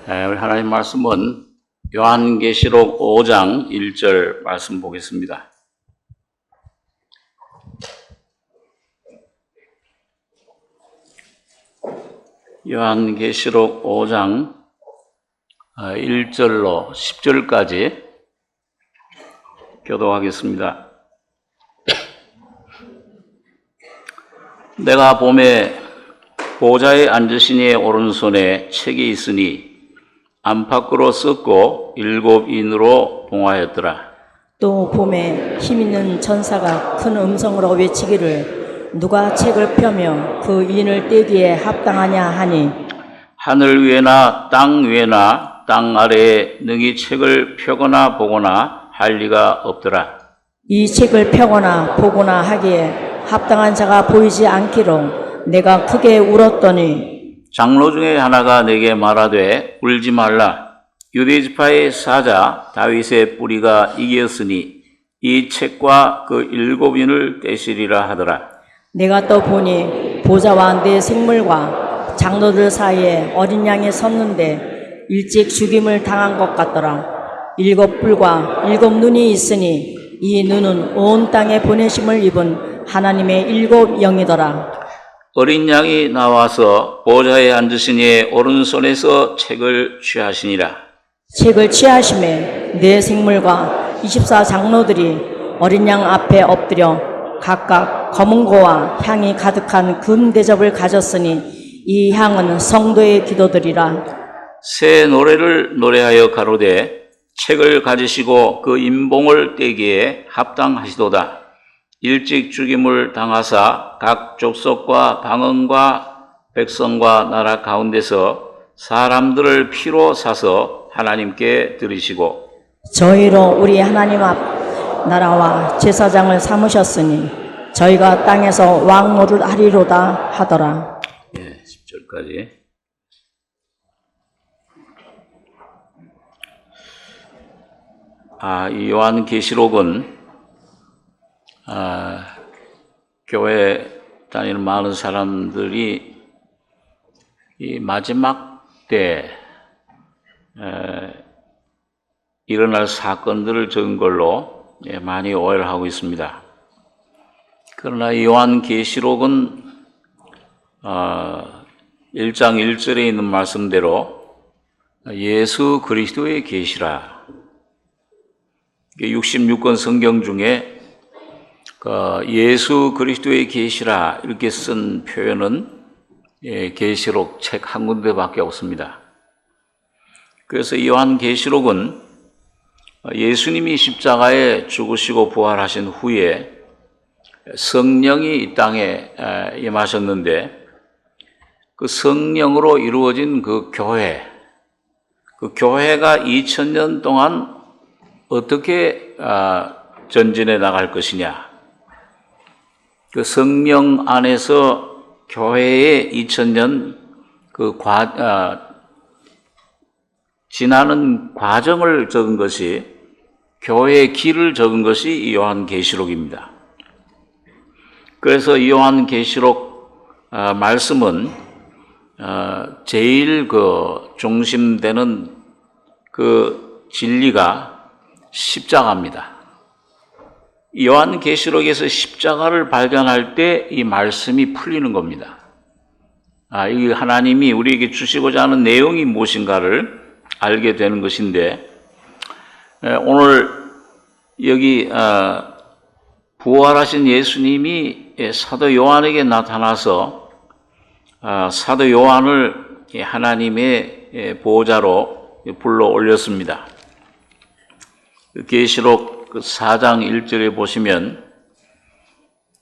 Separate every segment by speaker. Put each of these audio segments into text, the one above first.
Speaker 1: 우리 하나님 말씀은 요한계시록 5장 1절 말씀 보겠습니다. 요한계시록 5장 1절로 10절까지 교독하겠습니다. 내가 봄에 보좌에 앉으신 이의 오른손에 책이 있으니 안팎으로 썼고 7인으로 봉하였더라.
Speaker 2: 또 봄에 힘있는 천사가 큰 음성으로 외치기를 누가 책을 펴며 그 인을 떼기에 합당하냐 하니
Speaker 1: 하늘 위에나 땅 위에나 땅 아래에 능히 책을 펴거나 보거나 할 리가 없더라.
Speaker 2: 이 책을 펴거나 보거나 하기에 합당한 자가 보이지 않기로 내가 크게 울었더니
Speaker 1: 장로 중에 하나가 내게 말하되 울지 말라. 유대 지파의 사자 다윗의 뿌리가 이겼으니 이 책과 그 7인을 떼시리라 하더라. 내가
Speaker 2: 또 보니 보좌와 네 생물과 장로들 사이에 어린 양이 섰는데 일찍 죽임을 당한 것 같더라. 7뿔과 7눈이 있으니 이 눈은 온 땅에 보내심을 입은 하나님의 7영이더라.
Speaker 1: 어린 양이 나와서 보좌에 앉으신 이의 오른손에서 책을 취하시니라.
Speaker 2: 책을 취하심에 네 생물과 24 장로들이 어린 양 앞에 엎드려 각각 검은 고와 향이 가득한 금 대접을 가졌으니 이 향은 성도의 기도들이라.
Speaker 1: 새 노래를 노래하여 가로되 책을 가지시고 그 인봉을 떼기에 합당하시도다. 일찍 죽임을 당하사 각 족속과 방언과 백성과 나라 가운데서 사람들을 피로 사서 하나님께 드리시고
Speaker 2: 저희로 우리 하나님 앞 나라와 제사장을 삼으셨으니 저희가 땅에서 왕노를 하리로다 하더라.
Speaker 1: 10절까지. 이 요한계시록은 교회 다니는 많은 사람들이 이 마지막 때 일어날 사건들을 적은 걸로 많이 오해를 하고 있습니다. 그러나 이 요한계시록은 1장 1절에 있는 말씀대로 예수 그리스도의 계시라. 66권 성경 중에 예수 그리스도의 계시라 이렇게 쓴 표현은 계시록 책 한 군데밖에 없습니다. 그래서 이 요한계시록은 예수님이 십자가에 죽으시고 부활하신 후에 성령이 이 땅에 임하셨는데 그 성령으로 이루어진 그 교회가 2000년 동안 어떻게 전진해 나갈 것이냐. 그 성령 안에서 교회의 2000년 지나는 과정을 적은 것이 교회의 길을 적은 것이 이 요한계시록입니다. 그래서 이 요한계시록 말씀은 제일 중심되는 그 진리가 십자가입니다. 요한계시록에서 십자가를 발견할 때 이 말씀이 풀리는 겁니다. 이 하나님이 우리에게 주시고자 하는 내용이 무엇인가를 알게 되는 것인데 오늘 여기 부활하신 예수님이 사도 요한에게 나타나서 사도 요한을 하나님의 보호자로 불러 올렸습니다. 계시록 4장 1절에 보시면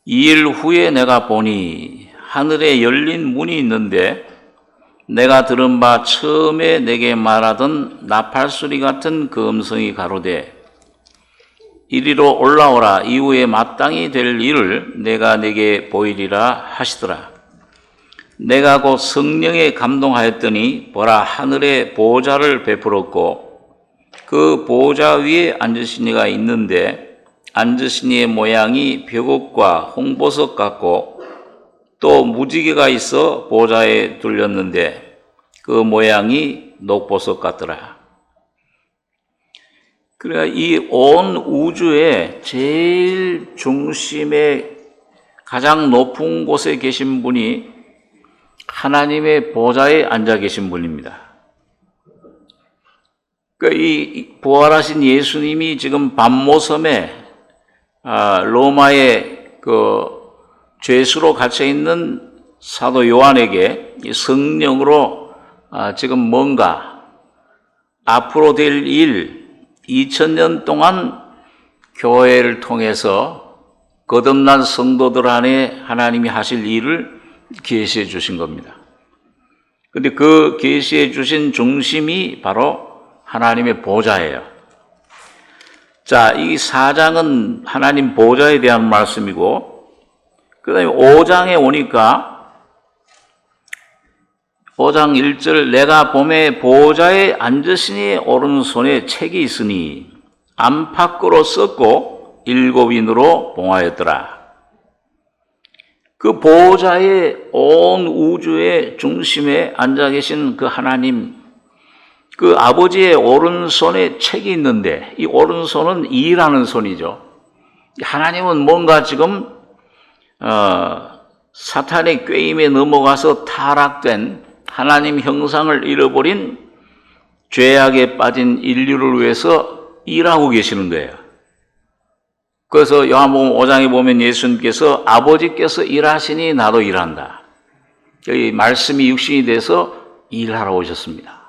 Speaker 1: 2일 후에 내가 보니 하늘에 열린 문이 있는데 내가 들은 바 처음에 내게 말하던 나팔소리 같은 그 음성이 가로되 이리로 올라오라. 이후에 마땅히 될 일을 내가 내게 보이리라 하시더라. 내가 곧 성령에 감동하였더니 보라 하늘에 보호자를 베풀었고 그 보호자 위에 앉으신 이가 있는데 앉으신 이의 모양이 벼곡과 홍보석 같고 또 무지개가 있어 보호자에 둘렸는데 그 모양이 녹보석 같더라. 그러니까 이 온 우주의 제일 중심에 가장 높은 곳에 계신 분이 하나님의 보좌에 앉아 계신 분입니다. 그러니까 이 부활하신 예수님이 지금 밤모섬에 로마의 그 죄수로 갇혀 있는 사도 요한에게 성령으로 지금 뭔가 앞으로 될 일, 2000년 동안 교회를 통해서 거듭난 성도들 안에 하나님이 하실 일을 계시해 주신 겁니다. 그런데 그 계시해 주신 중심이 바로 하나님의 보좌예요. 자, 이 4장은 하나님 보좌에 대한 말씀이고, 그 다음에 5장에 오니까 5장 1절 내가 봄에 보좌에 앉으시니 오른손에 책이 있으니 안팎으로 썼고 7인으로 봉하였더라. 그 보좌의 온 우주의 중심에 앉아 계신 그 하나님, 그 아버지의 오른손에 책이 있는데 이 오른손은 일하는 손이죠. 하나님은 뭔가 지금 사탄의 꾀임에 넘어가서 타락된 하나님 형상을 잃어버린 죄악에 빠진 인류를 위해서 일하고 계시는 거예요. 그래서 요한복음 5장에 보면 예수님께서 아버지께서 일하시니 나도 일한다. 여기 말씀이 육신이 돼서 일하러 오셨습니다.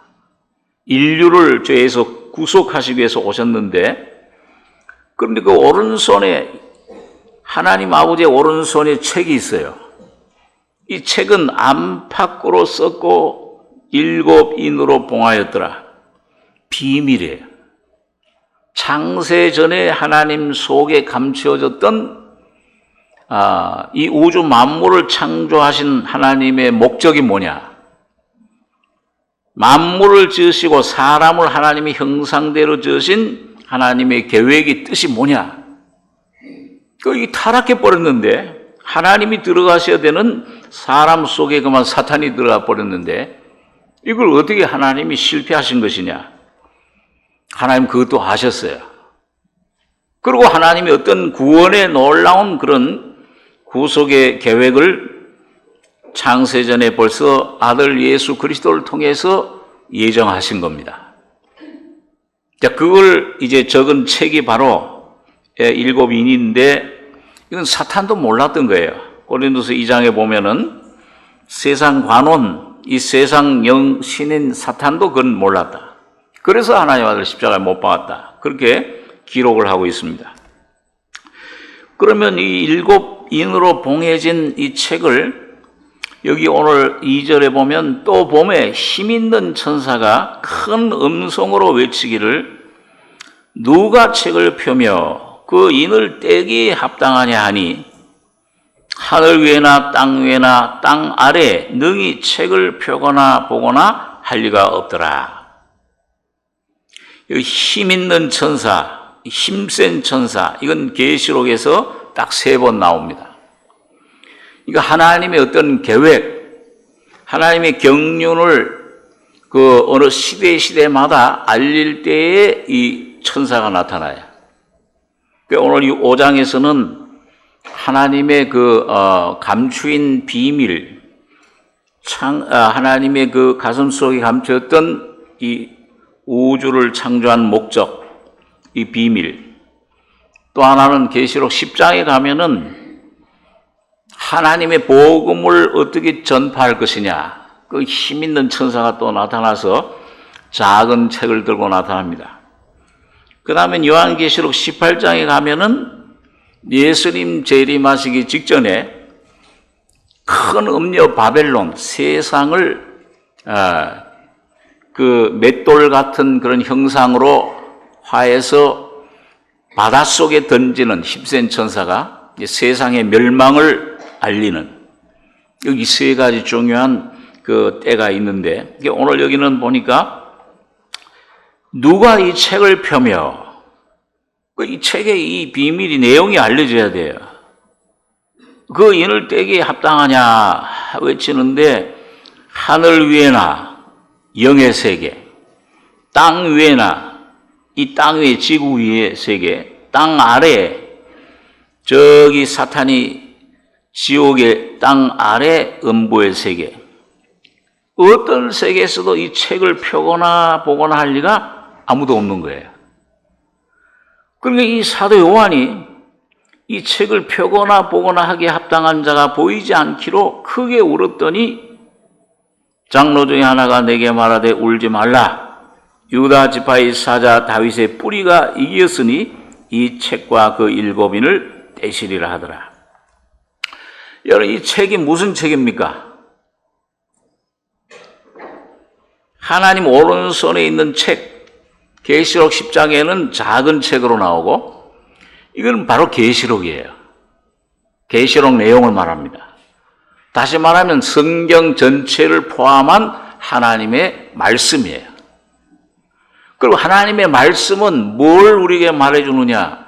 Speaker 1: 인류를 죄에서 구속하시기 위해서 오셨는데, 그런데 그 오른손에 하나님 아버지의 오른손에 책이 있어요. 이 책은 안팎으로 썼고 7인으로 봉하였더라. 비밀이에요. 창세 전에 하나님 속에 감추어졌던 이 우주 만물을 창조하신 하나님의 목적이 뭐냐? 만물을 지으시고 사람을 하나님의 형상대로 지으신 하나님의 계획이 뜻이 뭐냐? 이 타락해 버렸는데, 하나님이 들어가셔야 되는 사람 속에 그만 사탄이 들어가 버렸는데 이걸 어떻게 하나님이 실패하신 것이냐? 하나님 그것도 하셨어요. 그리고 하나님이 어떤 구원의 놀라운 그런 구속의 계획을 창세전에 벌써 아들 예수 그리스도를 통해서 예정하신 겁니다. 자, 그걸 이제 적은 책이 바로 7인인데 이건 사탄도 몰랐던 거예요. 고린도서 2장에 보면은 세상 관원, 이 세상 영신인 사탄도 그건 몰랐다. 그래서 하나님 아들 십자가에 못 박았다. 그렇게 기록을 하고 있습니다. 그러면 이 7인으로 봉해진 이 책을 여기 오늘 2절에 보면 또 봄에 힘있는 천사가 큰 음성으로 외치기를 누가 책을 펴며 그 인을 떼기 합당하냐 하니 하늘 위에나 땅 위에나 땅 아래 능히 책을 펴거나 보거나 할 리가 없더라. 여기 힘있는 천사, 힘센 천사, 이건 계시록에서 딱 3번 나옵니다. 이거 하나님의 어떤 계획, 하나님의 경륜을 그 어느 시대마다 알릴 때에 이 천사가 나타나요. 오늘 이 5장에서는 하나님의 그 감추인 비밀, 하나님의 그 가슴 속에 감추었던 이 우주를 창조한 목적, 이 비밀. 또 하나는 계시록 10장에 가면은 하나님의 복음을 어떻게 전파할 것이냐. 그 힘 있는 천사가 또 나타나서 작은 책을 들고 나타납니다. 그 다음에 요한계시록 18장에 가면은 예수님 재림하시기 직전에 큰 음녀 바벨론, 세상을 그 맷돌 같은 그런 형상으로 화해서 바닷속에 던지는 힘센 천사가 세상의 멸망을 알리는, 여기 3가지 중요한 그 때가 있는데, 오늘 여기는 보니까 누가 이 책을 펴며, 이 책의 이 비밀이 내용이 알려져야 돼요. 그 인을 떼기에 합당하냐 외치는데 하늘 위에나 영의 세계, 땅 위에나 이 땅 위에 지구 위의 세계, 땅 아래 저기 사탄이 지옥의 땅 아래 음부의 세계, 어떤 세계에서도 이 책을 펴거나 보거나 할 리가 아무도 없는 거예요. 그러니까 이 사도 요한이 이 책을 펴거나 보거나 하기에 합당한 자가 보이지 않기로 크게 울었더니 장로 중에 하나가 내게 말하되 울지 말라. 유다 지파의 사자 다윗의 뿌리가 이겼으니 이 책과 그 일곱인을 떼시리라 하더라. 여러분, 이 책이 무슨 책입니까? 하나님 오른손에 있는 책, 계시록 10장에는 작은 책으로 나오고 이건 바로 계시록이에요. 계시록 내용을 말합니다. 다시 말하면 성경 전체를 포함한 하나님의 말씀이에요. 그리고 하나님의 말씀은 뭘 우리에게 말해주느냐?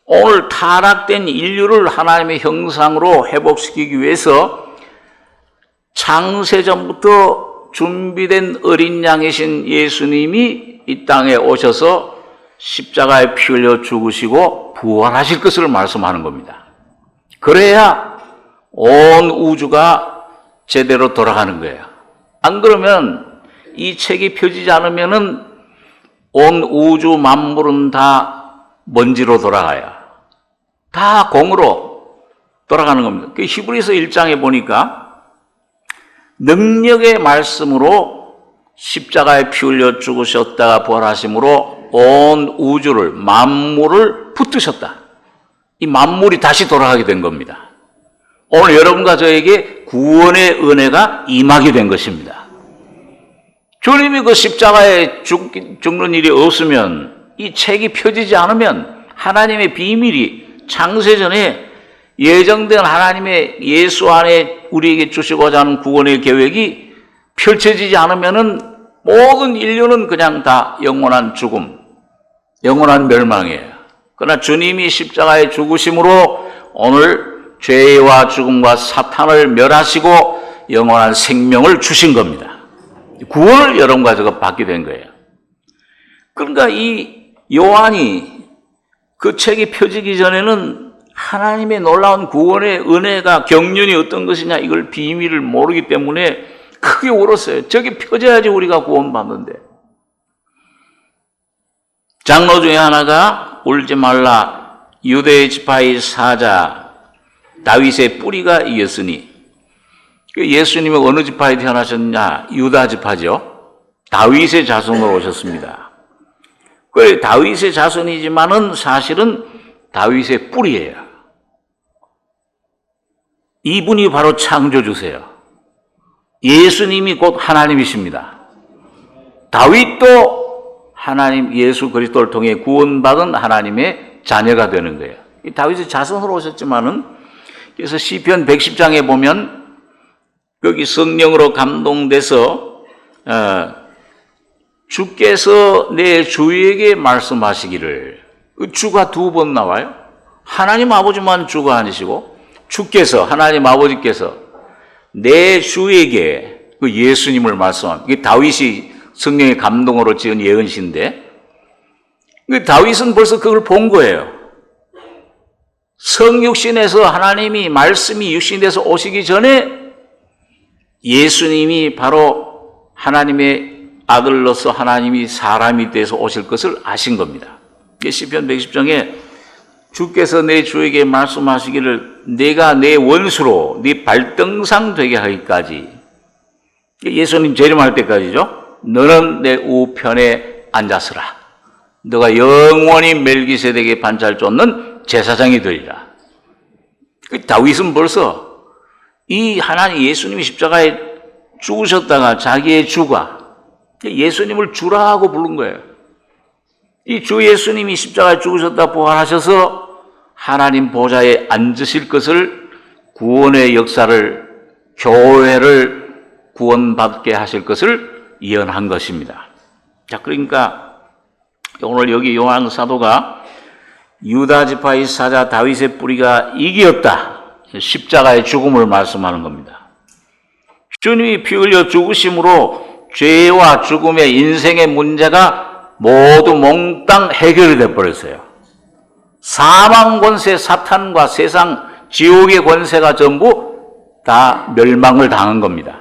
Speaker 1: 오늘 타락된 인류를 하나님의 형상으로 회복시키기 위해서 창세전부터 준비된 어린 양이신 예수님이 이 땅에 오셔서 십자가에 피 흘려 죽으시고 부활하실 것을 말씀하는 겁니다. 그래야 온 우주가 제대로 돌아가는 거예요. 안 그러면 이 책이 펴지지 않으면은 온 우주 만물은 다 먼지로 돌아가요. 다 공으로 돌아가는 겁니다. 그 히브리서 1장에 보니까 능력의 말씀으로 십자가에 피 흘려 죽으셨다가 부활하심으로 온 우주를, 만물을 붙드셨다. 이 만물이 다시 돌아가게 된 겁니다. 오늘 여러분과 저에게 구원의 은혜가 임하게 된 것입니다. 주님이 그 십자가에 죽는 일이 없으면, 이 책이 펴지지 않으면 하나님의 비밀이 창세전에 예정된 하나님의 예수 안에 우리에게 주시고자 하는 구원의 계획이 펼쳐지지 않으면은 모든 인류는 그냥 다 영원한 죽음, 영원한 멸망이에요. 그러나 주님이 십자가에 죽으심으로 오늘 죄와 죽음과 사탄을 멸하시고 영원한 생명을 주신 겁니다. 구원을 여러분과 제가 받게 된 거예요. 그러니까 이 요한이 그 책이 펴지기 전에는 하나님의 놀라운 구원의 은혜가 경륜이 어떤 것이냐 이걸 비밀을 모르기 때문에 크게 울었어요. 저게 펴져야지 우리가 구원받는데. 장로 중에 하나가 울지 말라. 유대 지파의 사자 다윗의 뿌리가 이겼으니. 예수님이 어느 지파에 태어나셨냐? 유다 지파죠. 다윗의 자손으로 오셨습니다. 그 다윗의 자손이지만은 사실은 다윗의 뿌리예요. 이분이 바로 창조주세요. 예수님이 곧 하나님이십니다. 다윗도 하나님 예수 그리스도를 통해 구원받은 하나님의 자녀가 되는 거예요. 이 다윗의 자손으로 오셨지만은 그래서 시편 110장에 보면 거기 성령으로 감동돼서 주께서 내 주에게 말씀하시기를, 주가 두 번 나와요. 하나님 아버지만 주가 아니시고 주께서, 하나님 아버지께서 내 주에게 그 예수님을 말씀합니다. 이게 다윗이 성령의 감동으로 지은 예언시인데 다윗은 벌써 그걸 본 거예요. 성육신에서 하나님이 말씀이 육신돼서 오시기 전에 예수님이 바로 하나님의 아들로서 하나님이 사람이 돼서 오실 것을 아신 겁니다. 시편 110장에 주께서 내 주에게 말씀하시기를 내가 내 원수로 네 발등상 되게 하기까지, 예수님 재림할 때까지죠. 너는 내 우편에 앉았으라. 너가 영원히 멜기세덱의 반차를 쫓는 제사장이 되리라. 다윗은 벌써 이 하나님 예수님이 십자가에 죽으셨다가 자기의 주가 예수님을 주라고 부른 거예요. 이 주 예수님이 십자가에 죽으셨다 부활하셔서 하나님 보좌에 앉으실 것을, 구원의 역사를, 교회를 구원받게 하실 것을 예언한 것입니다. 자, 그러니까 오늘 여기 요한 사도가 유다 지파의 사자 다윗의 뿌리가 이기었다. 십자가의 죽음을 말씀하는 겁니다. 주님이 피 흘려 죽으심으로 죄와 죽음의 인생의 문제가 모두 몽땅 해결이 되어버렸어요. 사망 권세, 사탄과 세상 지옥의 권세가 전부 다 멸망을 당한 겁니다.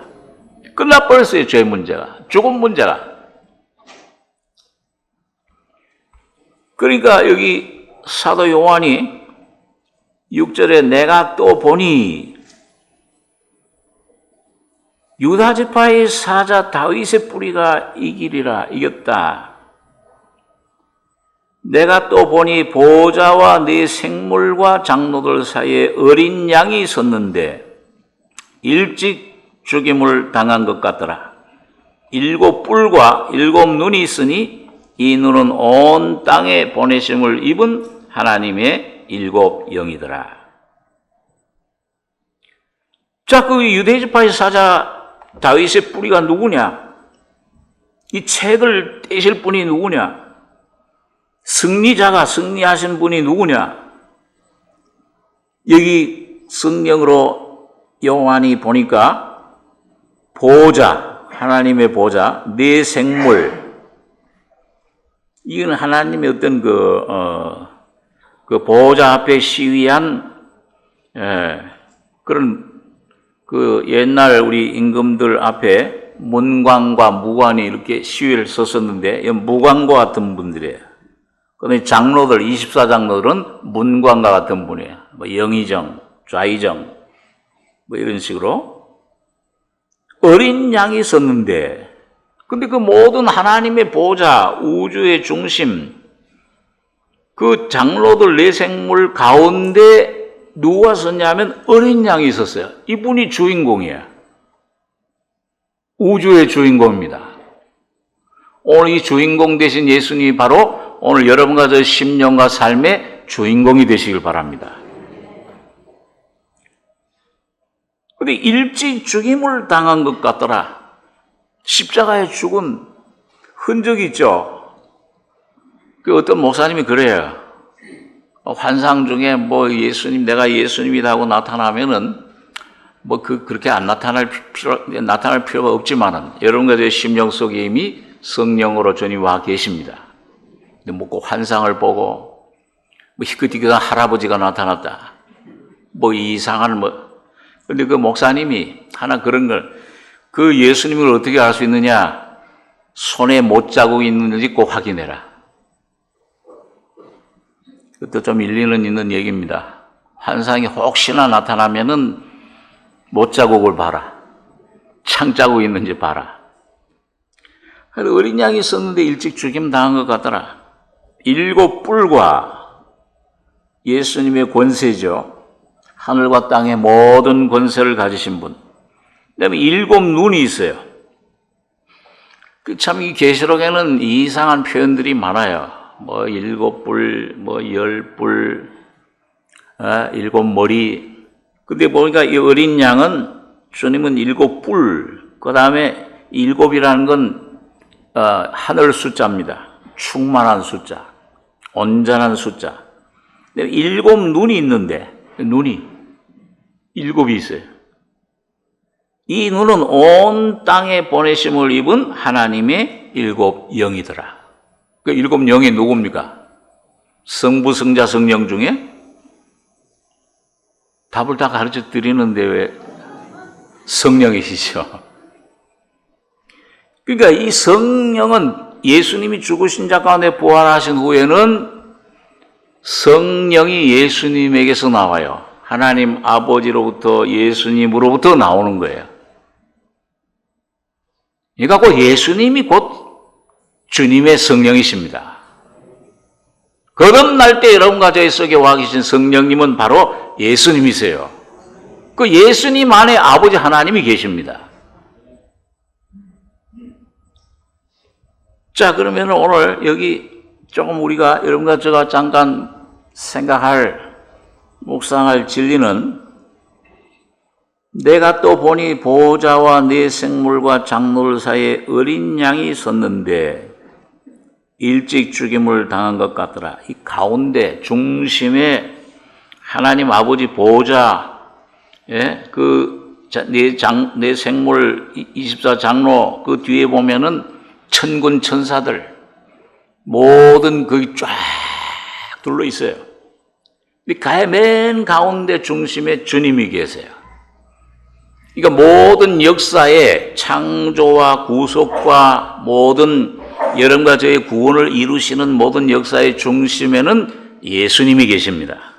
Speaker 1: 끝나버렸어요. 죄 문제가, 죽음 문제가. 그러니까 여기 사도 요한이 6절에 내가 또 보니 유다 지파의 사자 다윗의 뿌리가 이기리라, 이겼다. 내가 또 보니 보좌와 네 생물과 장로들 사이에 어린 양이 섰는데 일찍 죽임을 당한 것 같더라. 7 뿔과 7 눈이 있으니 이 눈은 온 땅에 보내심을 입은 하나님의 7 영이더라. 자, 그 유대지파의 사자 다윗의 뿌리가 누구냐? 이 책을 떼실 분이 누구냐? 승리자가 승리하신 분이 누구냐? 여기 성령으로 요한이 보니까 보좌, 하나님의 보좌, 네 생물. 이건 하나님의 어떤 그 보좌 앞에 시위한 그런 그 옛날 우리 임금들 앞에 문관과 무관이 이렇게 시위를 썼었는데 무관과 같은 분들이에요. 그런데 장로들, 24장로들은 문관과 같은 분이에요. 뭐 영의정, 좌의정 뭐 이런 식으로 어린 양이 있었는데, 근데 그 모든 하나님의 보좌, 우주의 중심, 그 장로들 네 생물 가운데 누가 섰냐면 어린 양이 있었어요. 이분이 주인공이에요. 우주의 주인공입니다. 오늘 이 주인공 되신 예수님이 바로 오늘 여러분과 저 심령과 삶의 주인공이 되시길 바랍니다. 근데 일찍 죽임을 당한 것 같더라. 십자가에 죽은 흔적이 있죠. 그 어떤 목사님이 그래요. 환상 중에 뭐 예수님, 내가 예수님이다 하고 나타나면은 뭐 그렇게 안 나타날 필요가 없지만은 여러분과 제 심령 속에 이미 성령으로 주님 와 계십니다. 근데 뭐 꼭 환상을 보고 뭐 희끗희끗한 할아버지가 나타났다. 뭐 이상한 근데 그 목사님이 하나 그런 걸, 그 예수님을 어떻게 알 수 있느냐? 손에 못자국이 있는지 꼭 확인해라. 그것도 좀 일리는 있는 얘기입니다. 환상이 혹시나 나타나면은 못자국을 봐라. 창자국이 있는지 봐라. 그래서 어린 양이 있었는데 일찍 죽임 당한 것 같더라. 7 뿔과 예수님의 권세죠. 하늘과 땅의 모든 권세를 가지신 분. 그다음에 7 눈이 있어요. 참 이 계시록에는 이상한 표현들이 많아요. 뭐 7 뿔, 뭐 10 뿔, 7 머리. 근데 보니까 이 어린 양은 주님은 7 뿔. 그 다음에 7이라는 건 하늘 숫자입니다. 충만한 숫자, 온전한 숫자. 7 눈이 있는데 눈이 7이 있어요. 이 눈은 온 땅에 보내심을 입은 하나님의 7 영이더라. 그 7 영이 누굽니까? 성부, 성자, 성령 중에? 답을 다 가르쳐 드리는데 왜 성령이시죠? 그러니까 이 성령은 예수님이 죽으신 자 가운데 부활하신 후에는 성령이 예수님에게서 나와요. 하나님 아버지로부터 예수님으로부터 나오는 거예요. 그러니까 곧 예수님이 곧 주님의 성령이십니다. 거듭날 때 여러분과 저희 속에 와 계신 성령님은 바로 예수님이세요. 그 예수님 안에 아버지 하나님이 계십니다. 자, 그러면 오늘 여기 조금 우리가 여러분과 제가 잠깐 생각할, 묵상할 진리는, 내가 또 보니 보좌와 네 생물과 장로들 사이에 어린 양이 섰는데 일찍 죽임을 당한 것 같더라. 이 가운데 중심에 하나님 아버지 보좌, 그 내 생물 24장로 그 뒤에 보면은 천군 천사들 모든 거기 쫙 둘러 있어요. 맨 가운데 중심에 주님이 계세요. 그러니까 모든 역사의 창조와 구속과 모든 여러 가지의 구원을 이루시는 모든 역사의 중심에는 예수님이 계십니다.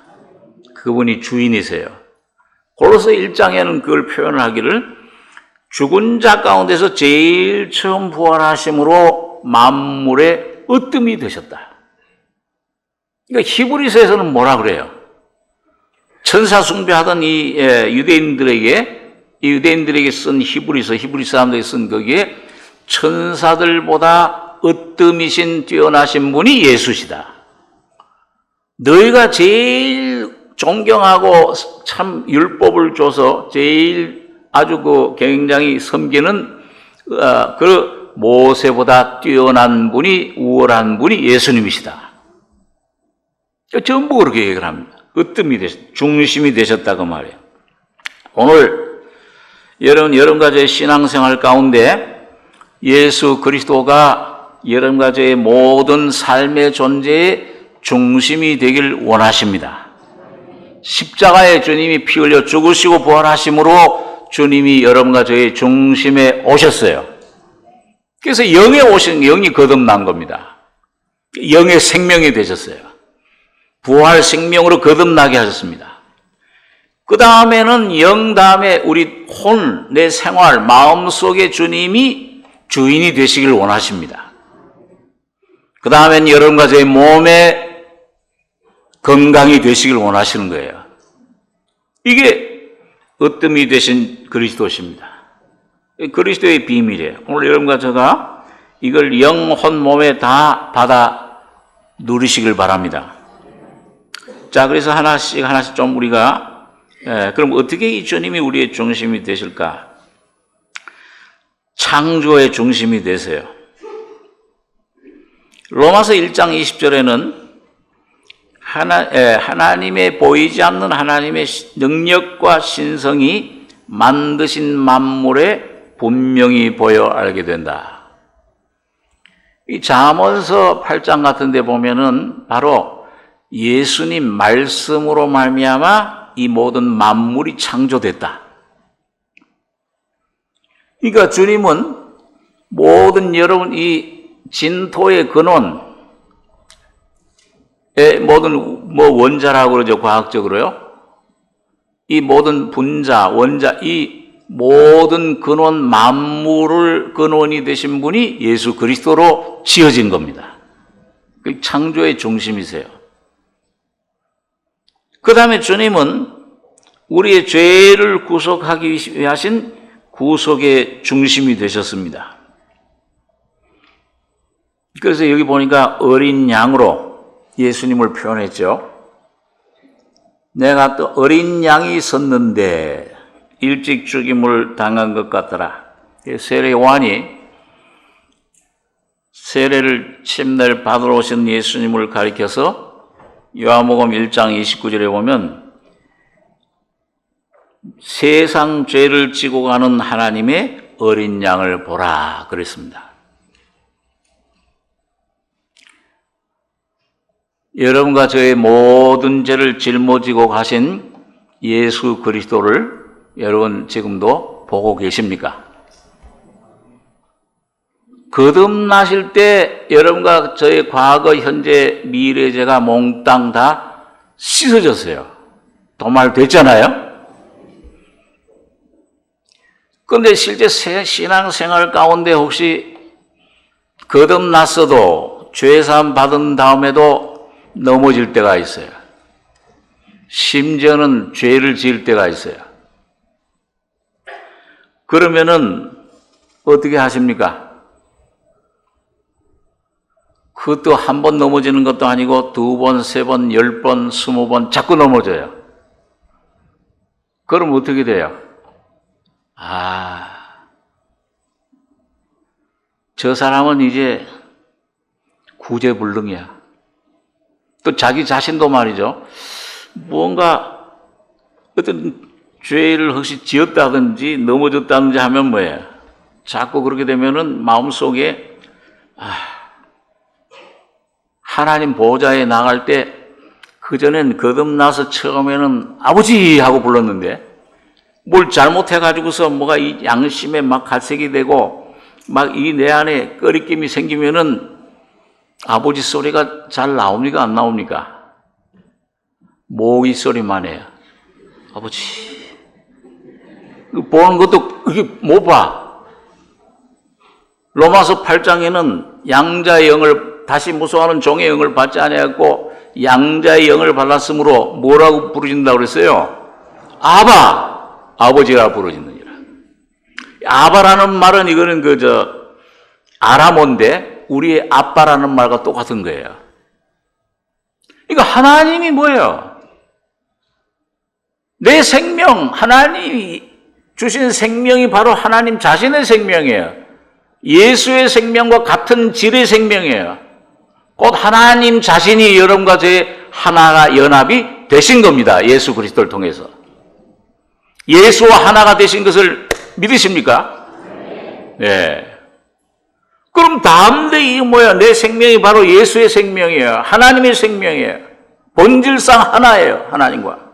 Speaker 1: 그분이 주인이세요. 골로새 1장에는 그걸 표현하기를 죽은 자 가운데서 제일 처음 부활하심으로 만물의 으뜸이 되셨다. 그러니까 히브리서에서는 뭐라 그래요? 천사 숭배하던 이 유대인들에게 쓴 히브리 사람들이 쓴 거기에 천사들보다 으뜸이신 뛰어나신 분이 예수시다. 너희가 제일 존경하고 참 율법을 줘서 제일 아주 굉장히 섬기는 그 모세보다 뛰어난 분이 우월한 분이 예수님이시다. 전부 그렇게 얘기를 합니다. 중심이 되셨다고 말이에요. 오늘 여러 가지의 신앙생활 가운데 예수 그리스도가 여러 가지의 모든 삶의 존재의 중심이 되길 원하십니다. 십자가에 주님이 피 흘려 죽으시고 부활하심으로 주님이 여러 가지의 중심에 오셨어요. 그래서 영에 오신 영이 거듭난 겁니다. 영의 생명이 되셨어요. 부활 생명으로 거듭나게 하셨습니다. 그 다음에는 영 다음에 우리 내 생활, 마음속에 주님이 주인이 되시길 원하십니다. 그 다음에는 여러 가지의 몸의 건강이 되시길 원하시는 거예요. 이게 으뜸이 되신 그리스도십니다. 그리스도의 비밀이에요. 오늘 여러분과 제가 이걸 영혼 몸에 다 받아 누리시길 바랍니다. 자, 그래서 하나씩 좀 우리가 그럼 어떻게 이 주님이 우리의 중심이 되실까? 창조의 중심이 되세요. 로마서 1장 20절에는 하나님의 보이지 않는 하나님의 능력과 신성이 만드신 만물에 분명히 보여 알게 된다. 이 잠언서 8장 같은 데 보면은 바로 예수님 말씀으로 말미암아 이 모든 만물이 창조됐다. 그러니까 주님은 모든 여러분 이 진토의 근원 모든 원자라고 그러죠. 과학적으로요. 이 모든 분자, 원자, 이 모든 근원 만물을 근원이 되신 분이 예수 그리스도로 지어진 겁니다. 그 창조의 중심이세요. 그 다음에 주님은 우리의 죄를 구속하기 위하신 구속의 중심이 되셨습니다. 그래서 여기 보니까 어린 양으로 예수님을 표현했죠. 내가 또 어린 양이 섰는데 일찍 죽임을 당한 것 같더라. 세례 요한이 세례를 침례를 받으러 오신 예수님을 가리켜서 요한복음 1장 29절에 보면 세상 죄를 지고 가는 하나님의 어린 양을 보라 그랬습니다. 여러분과 저의 모든 죄를 짊어지고 가신 예수 그리스도를 여러분 지금도 보고 계십니까? 거듭나실 때 여러분과 저의 과거, 현재, 미래 죄가 몽땅 다 씻어졌어요. 도말됐잖아요? 그런데 실제 신앙생활 가운데 혹시 거듭났어도 죄사함 받은 다음에도 넘어질 때가 있어요. 심지어는 죄를 지을 때가 있어요. 그러면은 어떻게 하십니까? 그것도 한 번 넘어지는 것도 아니고 2번, 3번, 10번, 20번 자꾸 넘어져요. 그럼 어떻게 돼요? 저 사람은 이제 구제불능이야. 또 자기 자신도 말이죠. 무언가 어떤 죄를 혹시 지었다든지 넘어졌다든지 하면 뭐예요? 자꾸 그렇게 되면은 마음속에 하나님 보좌에 나갈 때 그전엔 거듭나서 처음에는 아버지 하고 불렀는데 뭘 잘못해가지고서 뭐가 이 양심에 막 갈색이 되고 막 이 내 안에 꺼리낌이 생기면은 아버지 소리가 잘 나옵니까? 안 나옵니까? 모기 소리만 해요. 아버지. 보는 것도 그게 못 봐. 로마서 8장에는 양자의 영을 다시 무소하는 종의 영을 받지 아니하고 양자의 영을 받았으므로 뭐라고 부르신다고 그랬어요? 아바, 아버지라 부르짖느니라. 아바라는 말은 이거는 아람어인데 우리의 아빠라는 말과 똑같은 거예요. 그러니까 하나님이 뭐예요? 내 생명, 하나님이 주신 생명이 바로 하나님 자신의 생명이에요. 예수의 생명과 같은 질의 생명이에요. 곧 하나님 자신이 여러분과 제 하나가 연합이 되신 겁니다. 예수 그리스도를 통해서. 예수와 하나가 되신 것을 믿으십니까? 네. 그럼 다음 이 뭐야? 내 생명이 바로 예수의 생명이에요. 하나님의 생명이에요. 본질상 하나예요. 하나님과.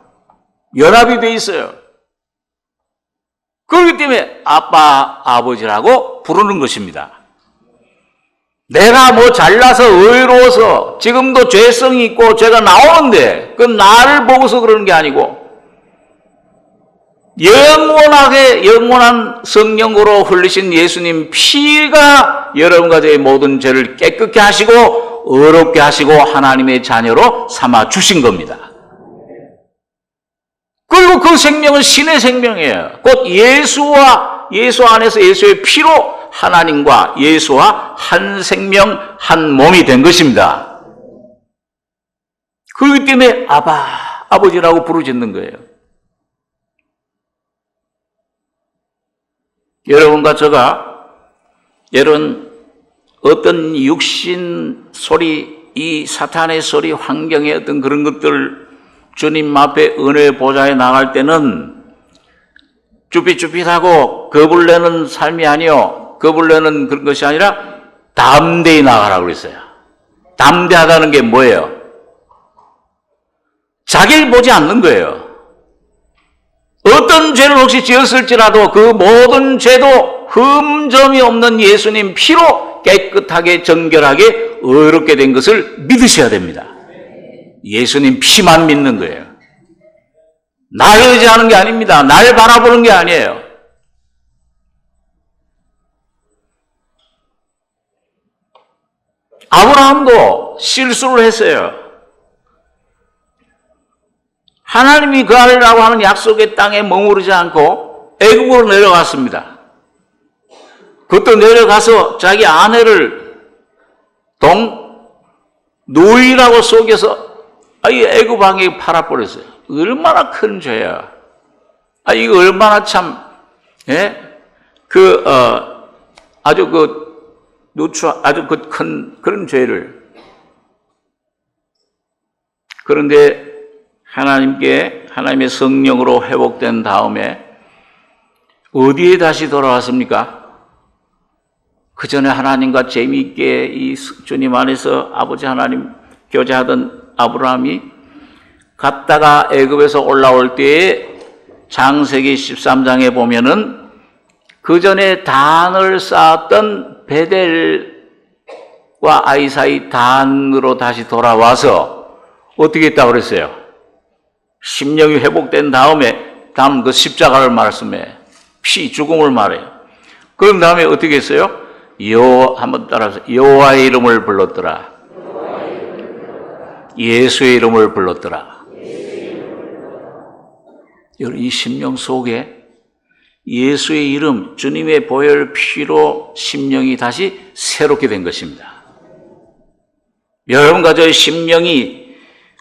Speaker 1: 연합이 돼 있어요. 그렇기 때문에 아빠, 아버지라고 부르는 것입니다. 내가 뭐 잘나서 의로워서 지금도 죄성이 있고 죄가 나오는데 그건 나를 보고서 그러는 게 아니고 영원한 성령으로 흘리신 예수님 피가 여러분과 저의 모든 죄를 깨끗게 하시고 의롭게 하시고 하나님의 자녀로 삼아 주신 겁니다. 그리고 그 생명은 신의 생명이에요. 곧 예수 안에서 예수의 피로 하나님과 예수와 한 생명, 한 몸이 된 것입니다. 그렇기 때문에 아바, 아버지라고 부르짖는 거예요. 여러분과 제가 이런 어떤 육신 소리, 이 사탄의 소리, 환경의 어떤 그런 것들 주님 앞에 은혜의 보좌에 나갈 때는 쭈삣쭈삣하고 겁을 내는 삶이 아니요. 겁을 내는 그런 것이 아니라 담대히 나가라고 그랬어요. 담대하다는 게 뭐예요? 자기를 보지 않는 거예요. 어떤 죄를 혹시 지었을지라도 그 모든 죄도 흠점이 없는 예수님 피로 깨끗하게 정결하게 의롭게 된 것을 믿으셔야 됩니다. 예수님 피만 믿는 거예요. 날 의지하는 게 아닙니다. 날 바라보는 게 아니에요. 아브라함도 실수를 했어요. 하나님이 그하라고 하는 약속의 땅에 머무르지 않고 애굽으로 내려갔습니다. 그것도 내려가서 자기 아내를 노이라고 속여서 이 애굽 왕에게 팔아버렸어요. 얼마나 큰 죄야. 이거 얼마나 참, 아주 큰 그런 죄를. 그런데 하나님의 성령으로 회복된 다음에 어디에 다시 돌아왔습니까? 그 전에 하나님과 재미있게 이 주님 안에서 아버지 하나님 교제하던 아브라함이 갔다가 애굽에서 올라올 때에 창세기 13장에 보면은 그 전에 단을 쌓았던 베델과 아이 사이 단으로 다시 돌아와서 어떻게 했다고 그랬어요? 심령이 회복된 다음에 다음 그 십자가를 말씀해 죽음을 말해요. 그런 다음에 어떻게 했어요? 한번 따라서 여호와의 이름을 불렀더라. 예수의 이름을 불렀더라. 이 심령 속에 예수의 이름, 주님의 보혈 피로 심령이 다시 새롭게 된 것입니다. 여러분과 저의 심령이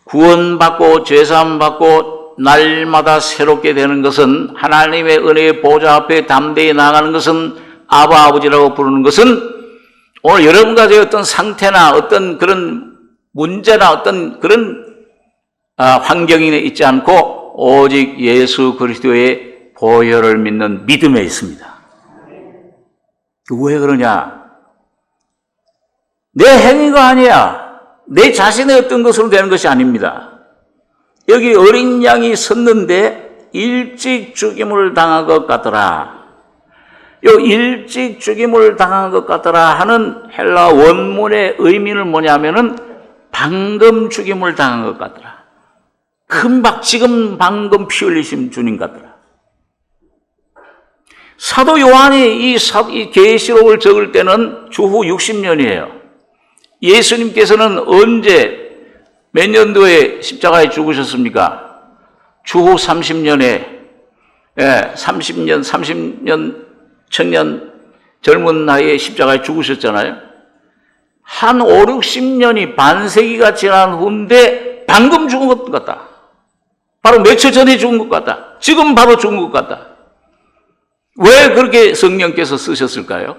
Speaker 1: 구원받고 죄사함받고 날마다 새롭게 되는 것은 하나님의 은혜의 보좌 앞에 담대히 나가는 것은 아바 아버지라고 부르는 것은 오늘 여러분과 저의 어떤 상태나 어떤 그런 문제나 어떤 그런 환경이 있지 않고 오직 예수 그리스도의 보혈을 믿는 믿음에 있습니다. 왜 그러냐? 내 행위가 아니야. 내 자신의 어떤 것으로 되는 것이 아닙니다. 여기 어린 양이 섰는데 일찍 죽임을 당한 것 같더라. 요 일찍 죽임을 당한 것 같더라 하는 헬라 원문의 의미는 뭐냐면은 방금 죽임을 당한 것 같더라. 지금 방금 피 흘리신 주님 같더라. 사도 요한이 이 계시록을 적을 때는 주후 60년이에요. 예수님께서는 언제 몇 년도에 십자가에 죽으셨습니까? 주후 30년에 30년 청년 젊은 나이에 십자가에 죽으셨잖아요. 한 5, 60년이 반세기가 지난 후인데 방금 죽은 것 같다. 바로 며칠 전에 죽은 것 같다. 지금 바로 죽은 것 같다. 왜 그렇게 성령께서 쓰셨을까요?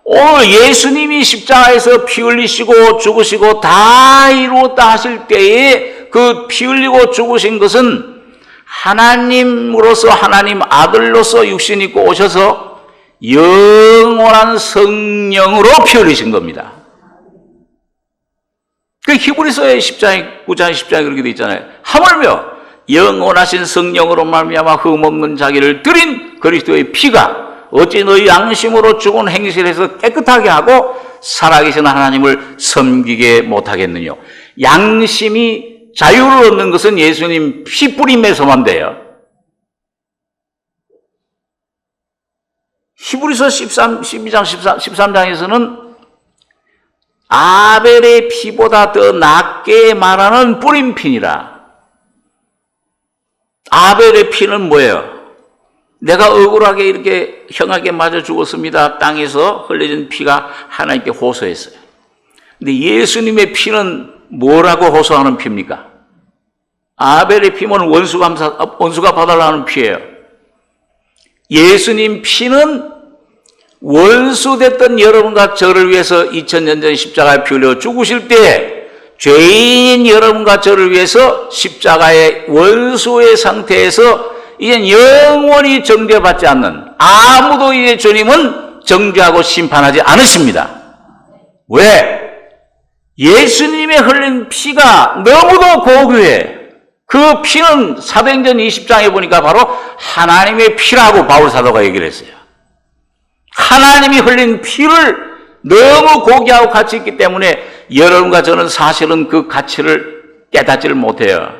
Speaker 1: 오늘 예수님이 십자가에서 피 흘리시고 죽으시고 다 이루었다 하실 때에 그 피 흘리고 죽으신 것은 하나님으로서 하나님 아들로서 육신 입고 오셔서 영원한 성령으로 피 흘리신 겁니다. 그 히브리서의 10장, 9장, 10장에 그렇게 되어 있잖아요. 하물며 영원하신 성령으로 말미암아 흠없는 자기를 드린 그리스도의 피가 어찌 너희 양심으로 죽은 행실에서 깨끗하게 하고 살아계신 하나님을 섬기게 못하겠느냐. 양심이 자유를 얻는 것은 예수님 피 뿌림에서만 돼요. 히브리서 12장 13장에서는 아벨의 피보다 더 낫게 말하는 뿌림피니라. 아벨의 피는 뭐예요? 내가 억울하게 이렇게 형에게 맞아 죽었습니다. 땅에서 흘려진 피가 하나님께 호소했어요. 근데 예수님의 피는 뭐라고 호소하는 피입니까? 아벨의 피는 원수가 받아라는 피예요. 예수님 피는 원수됐던 여러분과 저를 위해서 2000년 전 십자가에 피 흘려 죽으실 때 죄인인 여러분과 저를 위해서 십자가의 원수의 상태에서 이젠 영원히 정죄받지 않는, 아무도 이제 주님은 정죄하고 심판하지 않으십니다. 왜? 예수님의 흘린 피가 너무도 고귀해. 그 피는 사도행전 20장에 보니까 바로 하나님의 피라고 바울 사도가 얘기를 했어요. 하나님이 흘린 피를 너무 고귀하고 가치 있기 때문에 여러분과 저는 사실은 그 가치를 깨닫지를 못해요.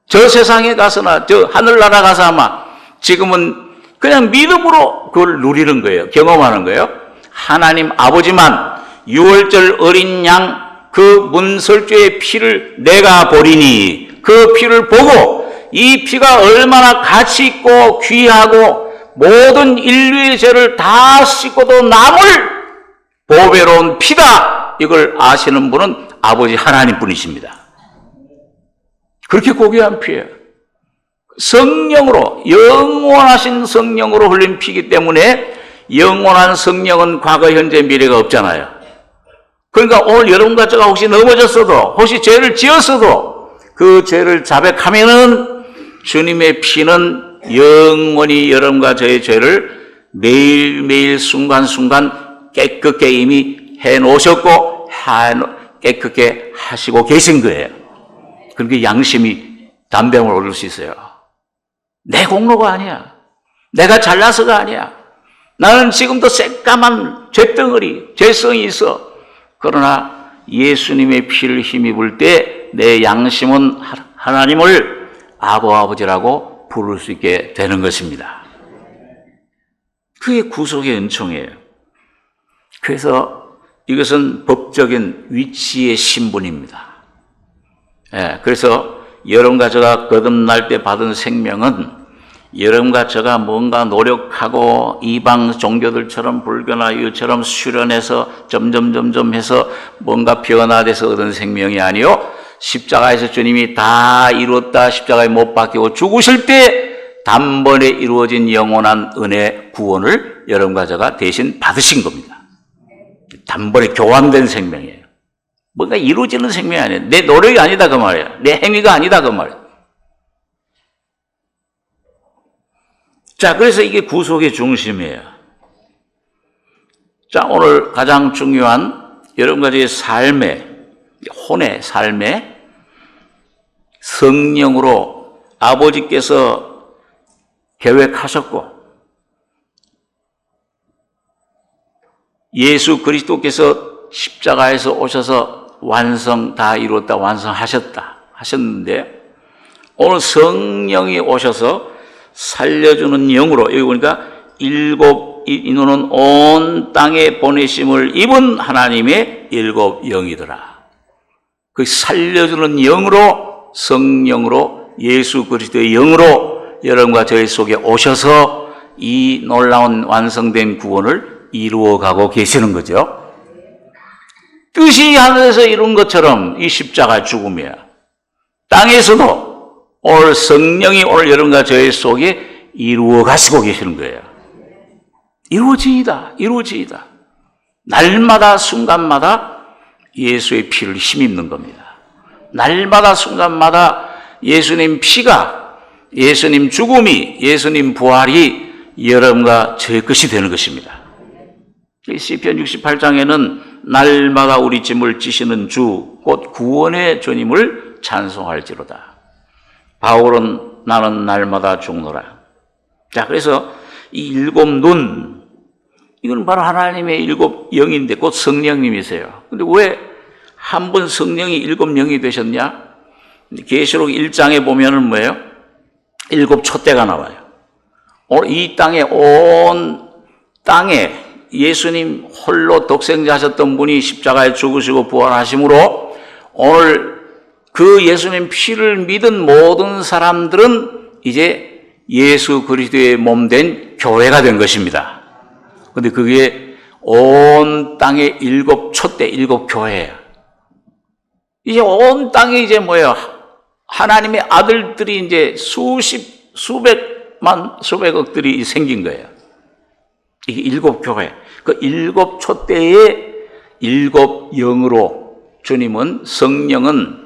Speaker 1: 저 세상에 가서나 저 하늘나라 가서 아마 지금은 그냥 믿음으로 그걸 누리는 거예요. 경험하는 거예요. 하나님 아버지만 유월절 어린 양 그 문설주의 피를 내가 보리니 그 피를 보고 이 피가 얼마나 가치 있고 귀하고 모든 인류의 죄를 다 씻고도 남을 보배로운 피다, 이걸 아시는 분은 아버지 하나님 분이십니다. 그렇게 고귀한 피예요. 성령으로, 영원하신 성령으로 흘린 피이기 때문에 영원한 성령은 과거, 현재, 미래가 없잖아요. 그러니까 오늘 여러분과 제가 혹시 넘어졌어도, 혹시 죄를 지었어도 그 죄를 자백하면은 주님의 피는 영원히 여러분과 저의 죄를 매일매일 순간순간 깨끗게 이미 해놓으셨고 깨끗게 하시고 계신 거예요. 그렇게 양심이 담대함을 얻을 수 있어요. 내 공로가 아니야. 내가 잘나서가 아니야. 나는 지금도 새까만 죄덩어리, 죄성이 있어. 그러나 예수님의 피를 힘입을 때 내 양심은 하나님을 아버지라고 부를 수 있게 되는 것입니다. 그게 구속의 은총이에요. 그래서 이것은 법적인 위치의 신분입니다. 그래서 여러분과 제가 거듭날 때 받은 생명은 여러분과 제가 뭔가 노력하고 이방 종교들처럼 불교나 이처럼 수련해서 점점 해서 뭔가 변화돼서 얻은 생명이 아니요, 십자가에서 주님이 다 이루었다, 십자가에 못 박히고 죽으실 때 단번에 이루어진 영원한 은혜 구원을 여러분과 제가 대신 받으신 겁니다. 단번에 교환된 생명이에요. 뭔가 이루어지는 생명이 아니에요. 내 노력이 아니다 그 말이에요. 내 행위가 아니다 그 말이에요. 자, 그래서 이게 구속의 중심이에요. 자, 오늘 가장 중요한 여러 가지의 삶의, 혼의 삶에 성령으로 아버지께서 계획하셨고 예수 그리스도께서 십자가에서 오셔서 완성 다 이루었다, 완성하셨다 하셨는데 오늘 성령이 오셔서 살려주는 영으로, 여기 보니까 일곱 인원은 온 땅에 보내심을 입은 하나님의 일곱 영이더라. 그 살려주는 영으로, 성령으로, 예수 그리스도의 영으로 여러분과 저희 속에 오셔서 이 놀라운 완성된 구원을 이루어가고 계시는 거죠. 뜻이 하늘에서 이룬 것처럼 이 십자가 죽음이야. 땅에서도 오늘 성령이 오늘 여러분과 저희 속에 이루어 가시고 계시는 거예요. 이루어지이다, 이루어지이다. 날마다 순간마다 예수의 피를 힘입는 겁니다. 날마다 순간마다 예수님 피가, 예수님 죽음이, 예수님 부활이 여러분과 저의 것이 되는 것입니다. 시편 68장에는 날마다 우리 짐을 지시는 주, 곧 구원의 주님을 찬송할지로다. 바울은 나는 날마다 죽노라. 자, 그래서 이 일곱 눈, 이건 바로 하나님의 일곱 영인데 곧 성령님이세요. 근데 왜 한 번 성령이 일곱 영이 되셨냐? 계시록 1장에 보면은 뭐예요? 일곱 촛대가 나와요. 오늘 이 땅에, 온 땅에 예수님 홀로 독생자 하셨던 분이 십자가에 죽으시고 부활하심으로 오늘 그 예수님 피를 믿은 모든 사람들은 이제 예수 그리스도의 몸된 교회가 된 것입니다. 그런데 그게 온 땅의 일곱 촛대, 일곱 교회예요. 이제 온 땅에 이제 뭐예요? 하나님의 아들들이 이제 수백만, 수백억들이 생긴 거예요. 이게 일곱 교회. 그 일곱 촛대의 일곱 영으로 주님은, 성령은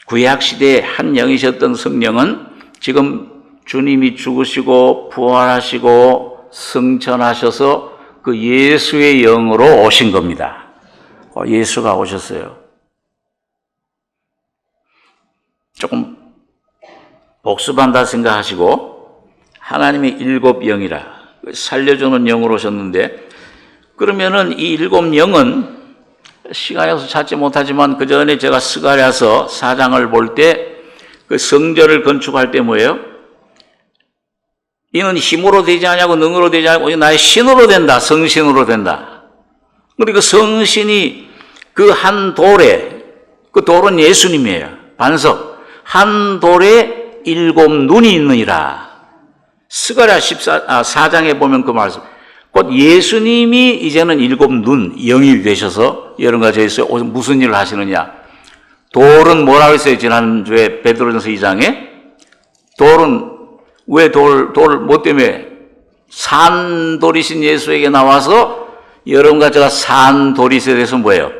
Speaker 1: 구약시대의 한 영이셨던 성령은 지금 주님이 죽으시고 부활하시고 승천하셔서 그 예수의 영으로 오신 겁니다. 예수가 오셨어요. 조금 복습한다 생각하시고 하나님의 일곱 영이라 살려주는 영으로 오셨는데, 그러면은 이 일곱 영은 시간이 없어서 찾지 못하지만 그 전에 제가 스가랴서 4장을 볼 때 그 성전을 건축할 때 뭐예요? 이는 힘으로 되지 않냐고 능으로 되지 않고 나의 신으로 된다, 성신으로 된다. 그런데 그 성신이 그 한 돌에, 그 돌은 예수님이에요. 반석. 한 돌에 일곱 눈이 있느니라. 스가랴 4장에 보면 그 말씀. 곧 예수님이 이제는 일곱 눈, 영이 되셔서 여러분과 저희 속에 무슨 일을 하시느냐. 돌은 뭐라고 했어요? 지난주에 베드로전서 2장에. 돌은 왜 뭐 때문에? 산돌이신 예수에게 나와서 여러분과 제가 산돌이세 돼서 뭐예요?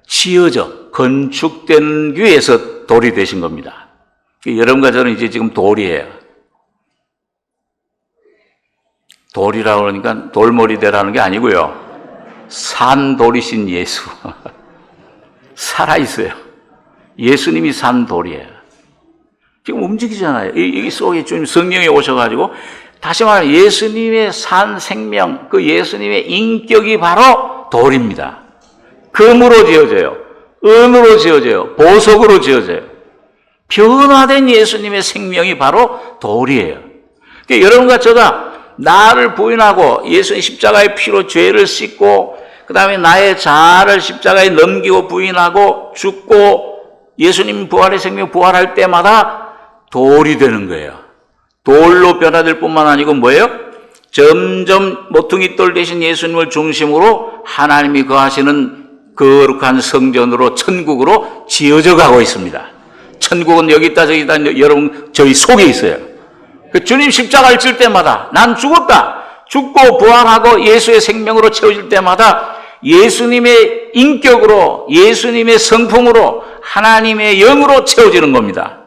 Speaker 1: 지어져, 건축된 위에서 돌이 되신 겁니다. 여러분과 저는 이제 지금 돌이에요. 돌이라고 그러니까 돌머리 되라는 게 아니고요. 산돌이신 예수. 살아있어요. 예수님이 산돌이에요. 지금 움직이잖아요. 이 속에 주님 성령이 오셔가지고, 다시 말하면 예수님의 산 생명, 그 예수님의 인격이 바로 돌입니다. 금으로 지어져요. 은으로 지어져요. 보석으로 지어져요. 변화된 예수님의 생명이 바로 돌이에요. 그러니까 여러분과 저가 나를 부인하고 예수님 십자가의 피로 죄를 씻고 그 다음에 나의 자아를 십자가에 넘기고 부인하고 죽고 예수님 부활의 생명 부활할 때마다 돌이 되는 거예요. 돌로 변화될 뿐만 아니고 뭐예요? 점점 모퉁이 돌 대신 예수님을 중심으로 하나님이 거하시는 거룩한 성전으로, 천국으로 지어져 가고 있습니다. 천국은 여기 있다 저기 있다, 여러분 저희 속에 있어요. 주님 십자가를 질 때마다 난 죽었다, 죽고 부활하고 예수의 생명으로 채워질 때마다 예수님의 인격으로, 예수님의 성품으로, 하나님의 영으로 채워지는 겁니다.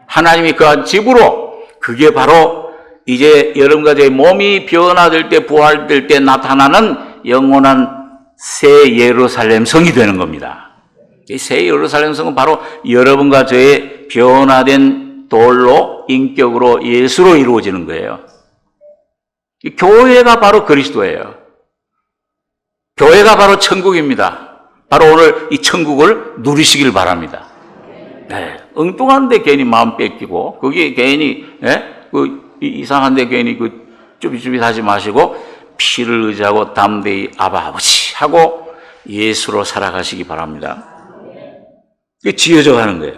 Speaker 1: 하나님이 거한 집으로. 그게 바로 이제 여러분과 제 몸이 변화될 때, 부활될 때 나타나는 영원한 새 예루살렘 성이 되는 겁니다. 이 새 예루살렘 성은 바로 여러분과 저의 변화된 돌로, 인격으로, 예수로 이루어지는 거예요. 이 교회가 바로 그리스도예요. 교회가 바로 천국입니다. 바로 오늘 이 천국을 누리시길 바랍니다. 네, 엉뚱한데 괜히 마음 뺏기고, 그게 괜히, 이상한데 괜히 쭈비쭈비하지 마시고, 피를 의지하고 담대히 아바 아버지 하고 예수로 살아가시기 바랍니다. 이게 지어져 가는 거예요.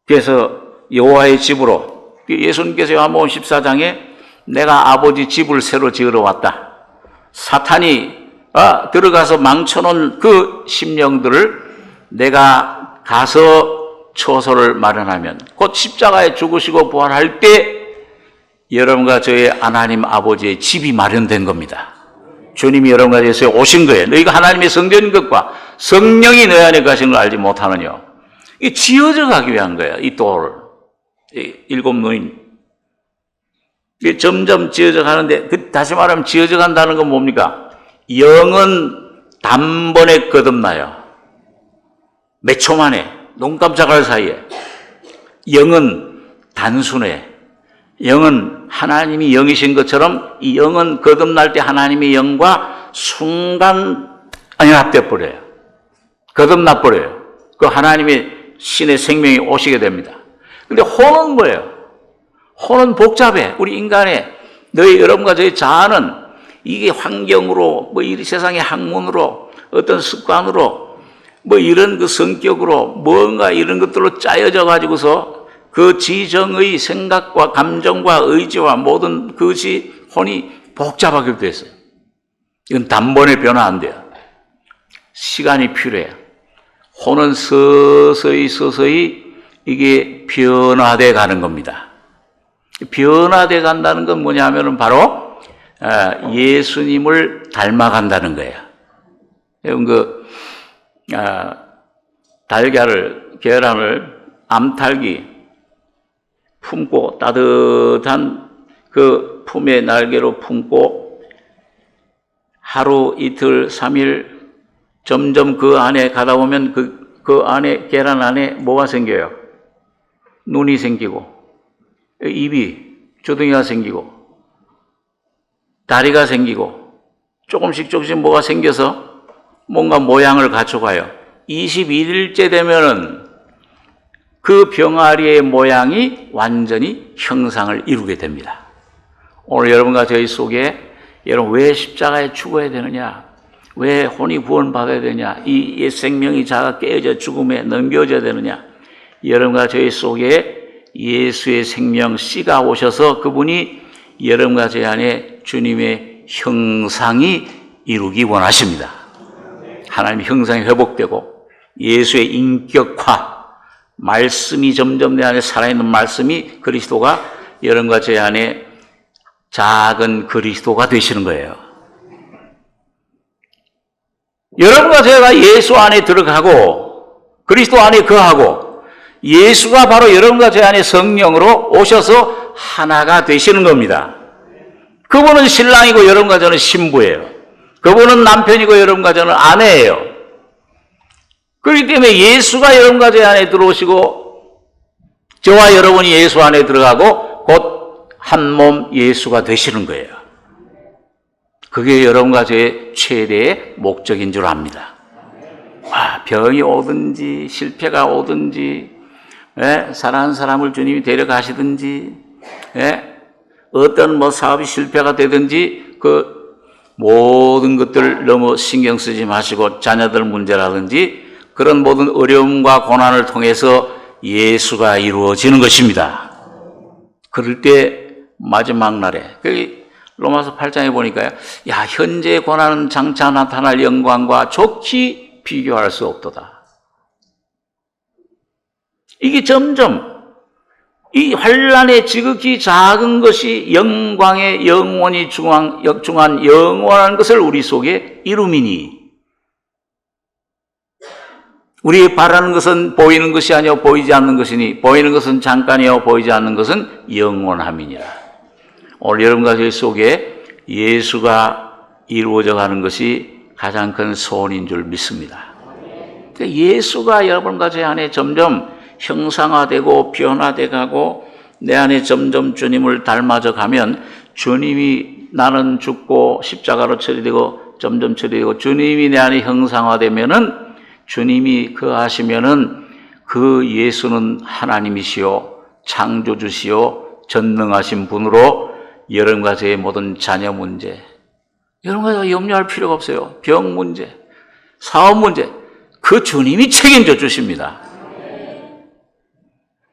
Speaker 1: 그래서 여호와의 집으로, 예수님께서 요한복음 14장에 내가 아버지 집을 새로 지으러 왔다. 사탄이 들어가서 망쳐놓은 그 심령들을 내가 가서 처소를 마련하면, 곧 십자가에 죽으시고 부활할 때 여러분과 저의 하나님 아버지의 집이 마련된 겁니다. 주님이 여러분과 저에서 오신 거예요. 너희가 하나님의 성전인 것과 성령이 너희 안에 가신 걸 알지 못하느냐. 이게 지어져 가기 위한 거예요. 이 돌, 일곱 노인. 이게 점점 지어져 가는데, 다시 말하면 지어져 간다는 건 뭡니까? 영은 단번에 거듭나요. 몇 초 만에, 눈 깜짝할 사이에. 영은 단순해. 영은 하나님이 영이신 것처럼 이 영은 거듭날 때 하나님의 영과 순간 연합돼 버려요. 거듭나 버려요. 그 하나님의 신의 생명이 오시게 됩니다. 근데 혼은 뭐예요? 혼은 복잡해. 우리 인간의, 너희 여러분과 저희 자아는 이게 환경으로, 이 세상의 학문으로, 어떤 습관으로, 이런 그 성격으로, 뭔가 이런 것들로 짜여져 가지고서 그 지정의 생각과 감정과 의지와 모든 것이 혼이 복잡하게 됐어요. 이건 단번에 변화 안 돼요. 시간이 필요해요. 혼은 서서히 이게 변화돼 가는 겁니다. 변화돼 간다는 건 뭐냐면은 바로 예수님을 닮아간다는 거예요. 여러분 계란을 암탉이 품고 따뜻한 그 품의 날개로 품고 하루, 이틀, 3일 점점 그 안에 가다 보면 그 안에, 계란 안에 뭐가 생겨요? 눈이 생기고, 입이, 주둥이가 생기고, 다리가 생기고, 조금씩 뭐가 생겨서 뭔가 모양을 갖춰가요. 21일째 되면은 그 병아리의 모양이 완전히 형상을 이루게 됩니다. 오늘 여러분과 저희 속에, 여러분 왜 십자가에 죽어야 되느냐? 왜 혼이 구원받아야 되냐? 이 옛 생명이 자가 깨어져 죽음에 넘겨져야 되느냐? 여러분과 저희 속에 예수의 생명 씨가 오셔서 그분이 여러분과 저희 안에 주님의 형상이 이루기 원하십니다. 하나님의 형상이 회복되고 예수의 인격화, 말씀이 점점 내 안에 살아있는 말씀이, 그리스도가 여러분과 제 안에 작은 그리스도가 되시는 거예요. 여러분과 제가 예수 안에 들어가고 그리스도 안에 거하고 예수가 바로 여러분과 제 안에 성령으로 오셔서 하나가 되시는 겁니다. 그분은 신랑이고 여러분과 저는 신부예요. 그분은 남편이고 여러분과 저는 아내예요. 그렇기 때문에 예수가 여러분과 제 안에 들어오시고 저와 여러분이 예수 안에 들어가고 곧 한 몸 예수가 되시는 거예요. 그게 여러분과 저의 최대의 목적인 줄 압니다. 병이 오든지 실패가 오든지 사랑하는 사람을 주님이 데려가시든지 어떤 사업이 실패가 되든지 그 모든 것들 너무 신경 쓰지 마시고 자녀들 문제라든지 그런 모든 어려움과 고난을 통해서 예수가 이루어지는 것입니다. 그럴 때 마지막 날에 로마서 8장에 보니까요. 현재의 고난은 장차 나타날 영광과 좋게 비교할 수 없도다. 이게 점점 이 환난의 지극히 작은 것이 영광의 영원히 중한 영원한 것을 우리 속에 이루미니 우리 바라는 것은 보이는 것이 아니요 보이지 않는 것이니 보이는 것은 잠깐이요 보이지 않는 것은 영원함이니라. 오늘 여러분과 제 속에 예수가 이루어져 가는 것이 가장 큰 소원인 줄 믿습니다. 예수가 여러분과 제 안에 점점 형상화되고 변화돼 가고 내 안에 점점 주님을 닮아져 가면 주님이 나는 죽고 십자가로 처리되고 점점 처리되고 주님이 내 안에 형상화되면은 주님이 거하시면은 그 예수는 하나님이시요 창조주시요 전능하신 분으로 여러분과 저의 모든 자녀 문제, 여러분과 염려할 필요가 없어요. 병 문제, 사업 문제, 그 주님이 책임져 주십니다.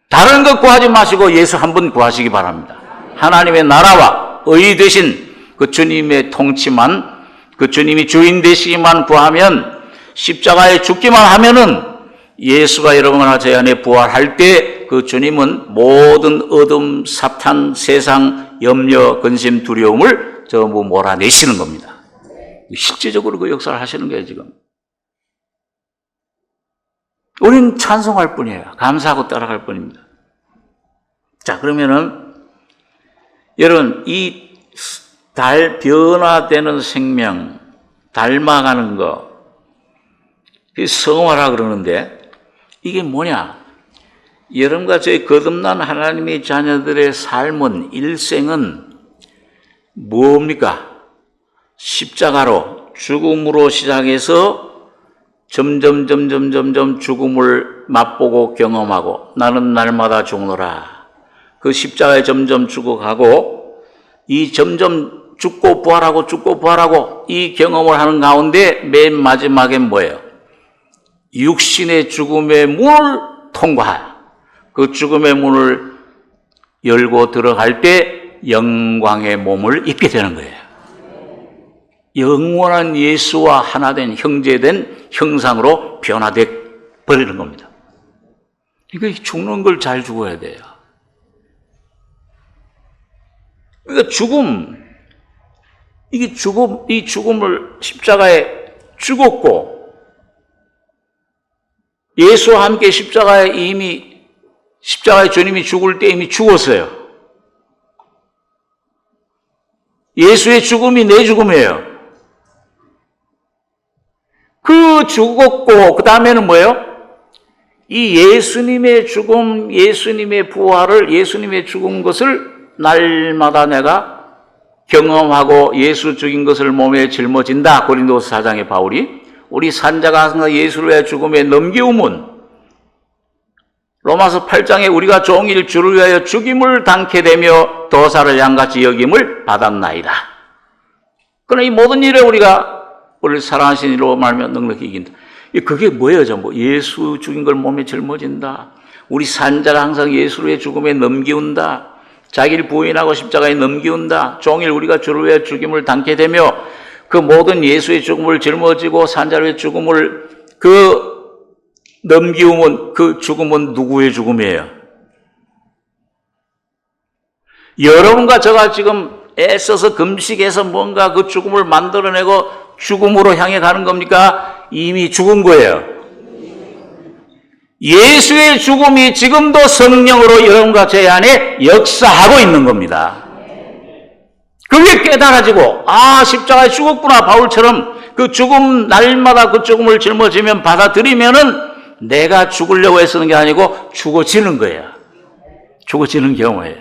Speaker 1: 다른 것 구하지 마시고 예수 한 분 구하시기 바랍니다. 하나님의 나라와 의 되신 그 주님의 통치만, 그 주님이 주인 되시기만 구하면, 십자가에 죽기만 하면은 예수가 여러분과 제 안에 부활할 때 그 주님은 모든 어둠, 사탄, 세상, 염려, 근심, 두려움을 전부 몰아내시는 겁니다. 실제적으로 그 역사를 하시는 거예요, 지금. 우리는 찬송할 뿐이에요. 감사하고 따라갈 뿐입니다. 자, 그러면은 여러분, 이 변화되는 생명, 닮아가는 거, 성화라 그러는데 이게 뭐냐? 여러분과 저희 거듭난 하나님의 자녀들의 삶은, 일생은 뭡니까? 십자가로, 죽음으로 시작해서 점점 죽음을 맛보고 경험하고 나는 날마다 죽노라. 그 십자가에 점점 죽어가고 이 점점 죽고 부활하고 이 경험을 하는 가운데 맨 마지막엔 뭐예요? 육신의 죽음의 문을 통과해요. 그 죽음의 문을 열고 들어갈 때 영광의 몸을 입게 되는 거예요. 영원한 예수와 하나 된 형제된 형상으로 변화돼 버리는 겁니다. 그러니까 죽는 걸 잘 죽어야 돼요. 그러니까 이 죽음을 십자가에 죽었고 예수와 함께 십자가에 주님이 죽을 때 이미 죽었어요. 예수의 죽음이 내 죽음이에요. 그 죽었고 그 다음에는 뭐예요? 이 예수님의 죽음, 예수님의 부활을, 예수님의 죽은 것을 날마다 내가 경험하고 예수 죽인 것을 몸에 짊어진다. 고린도서 4장의 바울이 우리 산자가 항상 예수를 죽음에 넘기움은 로마서 8장에 우리가 종일 주를 위하여 죽임을 당케 되며 도사를 양같이 여김을 받았나이다. 그러나 이 모든 일에 우리가 사랑하신 이로 말하며 넉넉히 이긴다. 그게 뭐예요? 전부 예수 죽인 걸 몸에 짊어진다. 우리 산자가 항상 예수의 죽음에 넘기운다. 자기를 부인하고 십자가에 넘기운다. 종일 우리가 주를 위하여 죽임을 당케 되며 그 모든 예수의 죽음을 짊어지고 산자의 죽음을 넘기움은 그 죽음은 누구의 죽음이에요? 여러분과 저가 지금 애써서 금식해서 뭔가 그 죽음을 만들어내고 죽음으로 향해 가는 겁니까? 이미 죽은 거예요. 예수의 죽음이 지금도 성령으로 여러분과 제 안에 역사하고 있는 겁니다. 그게 깨달아지고 십자가에 죽었구나. 바울처럼 그 죽음 날마다 그 죽음을 짊어지면 받아들이면은 내가 죽으려고 애쓰는 게 아니고 죽어지는 거예요. 죽어지는 경우예요.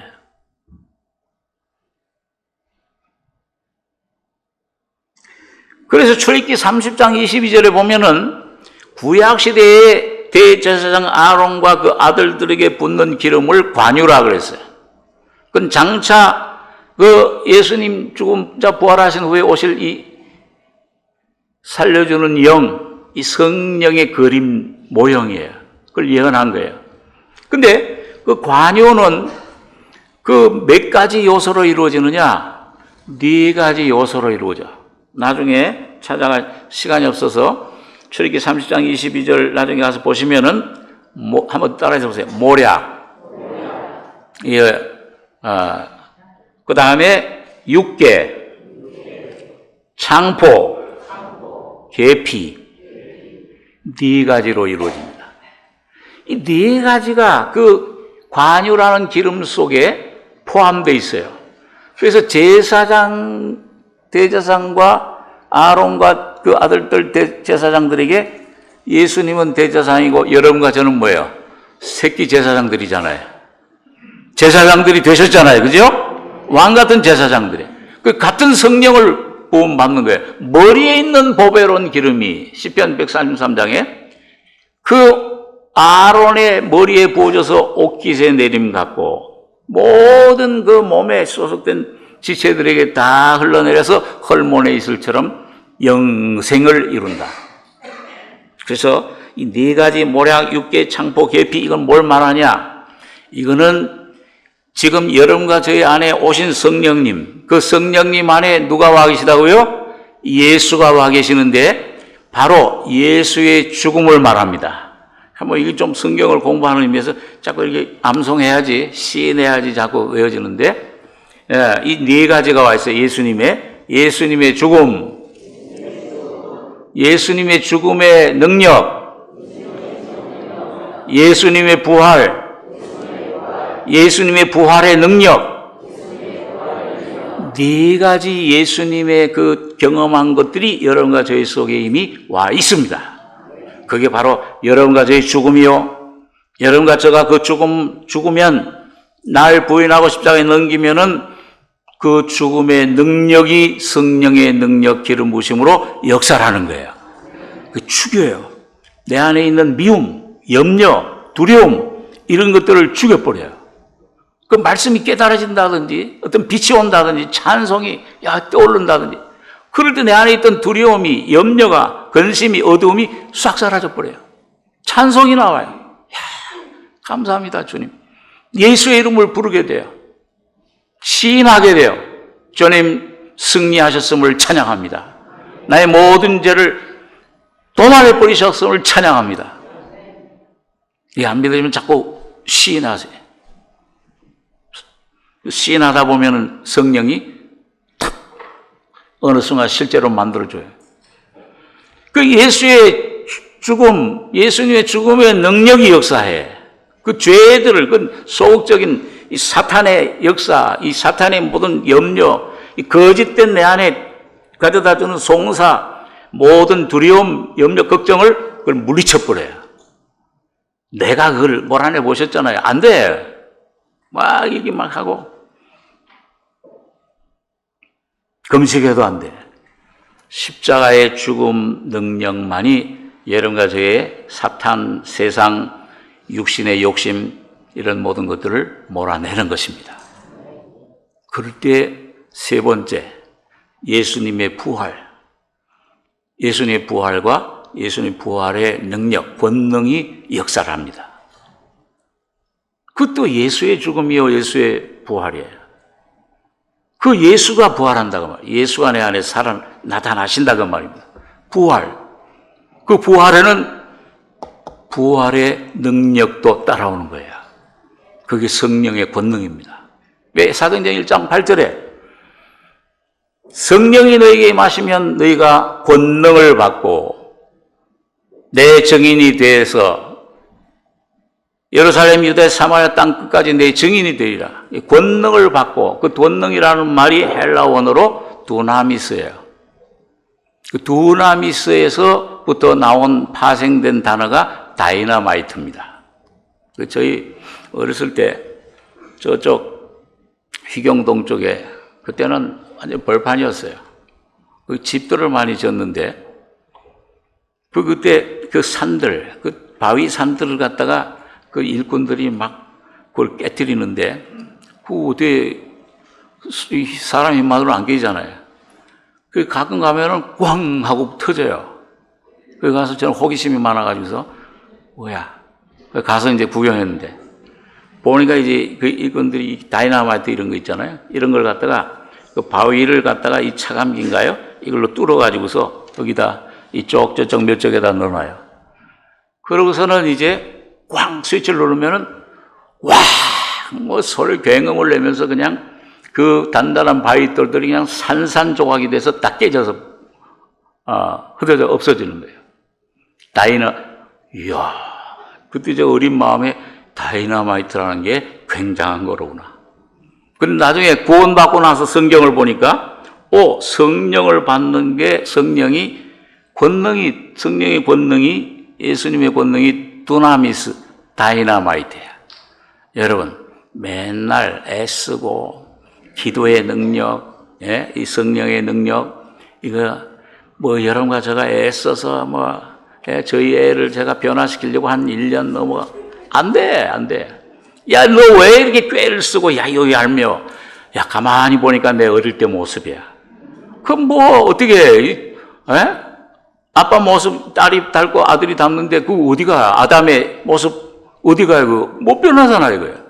Speaker 1: 그래서 출애굽기 30장 22절에 보면은 구약시대의 대제사장 아론과 그 아들들에게 붓는 기름을 관유라 그랬어요. 그건 장차 그 예수님 죽음자 부활하신 후에 오실 이 살려주는 영, 이 성령의 그림 모형이에요. 그걸 예언한 거예요. 근데 그 관유는 그 몇 가지 요소로 이루어지느냐? 4가지 요소로 이루어져. 나중에 찾아갈 시간이 없어서 출애굽기 30장 22절 나중에 가서 보시면은 한번 따라해서 보세요. 모략. 그 다음에 육계, 창포, 계피. 네 가지로 이루어집니다. 이 네 가지가 그 관유라는 기름 속에 포함되어 있어요. 그래서 제사장, 대제사장과 아론과 그 아들들 제사장들에게 예수님은 대제사장이고 여러분과 저는 뭐예요? 새끼 제사장들이잖아요. 제사장들이 되셨잖아요. 그죠? 왕 같은 제사장들이. 그 같은 성령을 부음 받는 거예요. 머리에 있는 보배로운 기름이 시편 133장에 그 아론의 머리에 부어져서 옷깃에 내림 같고 모든 그 몸에 소속된 지체들에게 다 흘러내려서 헐몬의 이슬처럼 영생을 이룬다. 그래서 이 네 가지 모략, 육계, 창포, 계피 이건 뭘 말하냐? 이거는 지금 여러분과 저희 안에 오신 성령님, 그 성령님 안에 누가 와 계시다고요? 예수가 와 계시는데 바로 예수의 죽음을 말합니다. 한번 이게 좀 성경을 공부하는 의미에서 자꾸 이렇게 암송해야지, 시인해야지 자꾸 외워지는데, 이 네 가지가 와 있어요. 예수님의 죽음, 예수님의 죽음의 능력, 예수님의 부활, 예수님의 부활의 능력, 네 가지 예수님의 그 경험한 것들이 여러분과 저희 속에 이미 와 있습니다. 그게 바로 여러분과 저희 죽음이요. 여러분과 저가 그 죽으면 날 부인하고 십자가에 넘기면은 그 죽음의 능력이 성령의 능력 기름 부으심으로 역사를 하는 거예요. 그 죽여요. 내 안에 있는 미움, 염려, 두려움 이런 것들을 죽여버려요. 그 말씀이 깨달아진다든지 어떤 빛이 온다든지 찬송이 떠오른다든지 그럴 때 내 안에 있던 두려움이, 염려가, 근심이, 어두움이 싹 사라져버려요. 찬송이 나와요. 감사합니다 주님. 예수의 이름을 부르게 돼요. 시인하게 돼요. 주님 승리하셨음을 찬양합니다. 나의 모든 죄를 도말해 버리셨음을 찬양합니다. 이 안 믿으시면 자꾸 시인하세요. 시인하다 보면 성령이 탁 어느 순간 실제로 만들어줘요. 그 예수의 죽음, 예수님의 죽음의 능력이 역사해. 그 죄들을, 그 소극적인 이 사탄의 역사, 이 사탄의 모든 염려, 이 거짓된 내 안에 가져다 주는 송사, 모든 두려움, 염려, 걱정을 그걸 물리쳐버려요. 내가 그걸 몰아내 보셨잖아요. 안 돼. 막 얘기 막 하고. 금식해도 안 돼. 십자가의 죽음 능력만이 여러분과 저의 사탄, 세상, 육신의 욕심 이런 모든 것들을 몰아내는 것입니다. 그럴 때 세 번째, 예수님의 부활. 예수님의 부활과 예수님의 부활의 능력, 권능이 역사를 합니다. 그것도 예수의 죽음이요, 예수의 부활이에요. 그 예수가 부활한다고 말이에요. 예수가 내 안에 나타나신다고 말입니다. 부활. 그 부활에는 부활의 능력도 따라오는 거예요. 그게 성령의 권능입니다. 왜? 사도행전 1장 8절에 성령이 너희에게 임하시면 너희가 권능을 받고 내 증인이 되어서 예루살렘, 유대, 사마리아 땅 끝까지 내 증인이 되리라. 권능을 받고, 그 권능이라는 말이 헬라 원어로 두나미스예요. 그 두나미스에서부터 나온 파생된 단어가 다이너마이트입니다. 저희 어렸을 때 저쪽 휘경동 쪽에 그때는 완전 벌판이었어요. 그 집들을 많이 지었는데 그때 그 산들, 그 바위 산들을 갖다가 그 일꾼들이 막 그걸 깨뜨리는데 그 어디에 사람이 만으로 안 깨지잖아요. 그 가끔 가면은 꽝 하고 터져요. 그래 가서 저는 호기심이 많아가지고서 뭐야? 가서 이제 구경했는데 보니까 이제 그 일꾼들이 다이나마이트 이런 거 있잖아요. 이런 걸 갖다가 그 바위를 갖다가 이 차감기인가요? 이걸로 뚫어가지고서 여기다 이쪽 저쪽 몇 쪽에다 넣어놔요. 그러고서는 이제 꽝 스위치를 누르면은 와! 뭐 소리 굉음을 내면서 그냥 그 단단한 바위돌들이 그냥 산산조각이 돼서 딱 깨져서 흩어져 없어지는 거예요. 이야, 그때 저 어린 마음에 다이너마이트라는 게 굉장한 거로구나. 근데 나중에 구원받고 나서 성경을 보니까, 성령을 받는 게 성령의 권능이, 예수님의 권능이 두나미스, 다이너마이트야. 여러분, 맨날 애쓰고, 기도의 능력, 이 성령의 능력, 이거, 여러분과 제가 애써서 저희 애를 제가 변화시키려고 한 1년 넘어. 안 돼. 야, 너 왜 이렇게 꾀를 쓰고, 야, 이거 얄미워. 야, 가만히 보니까 내 어릴 때 모습이야. 그럼 어떻게, 아빠 모습 딸이 닮고 아들이 닮는데, 어디가, 아담의 모습, 어디가, 못 변하잖아, 이거야.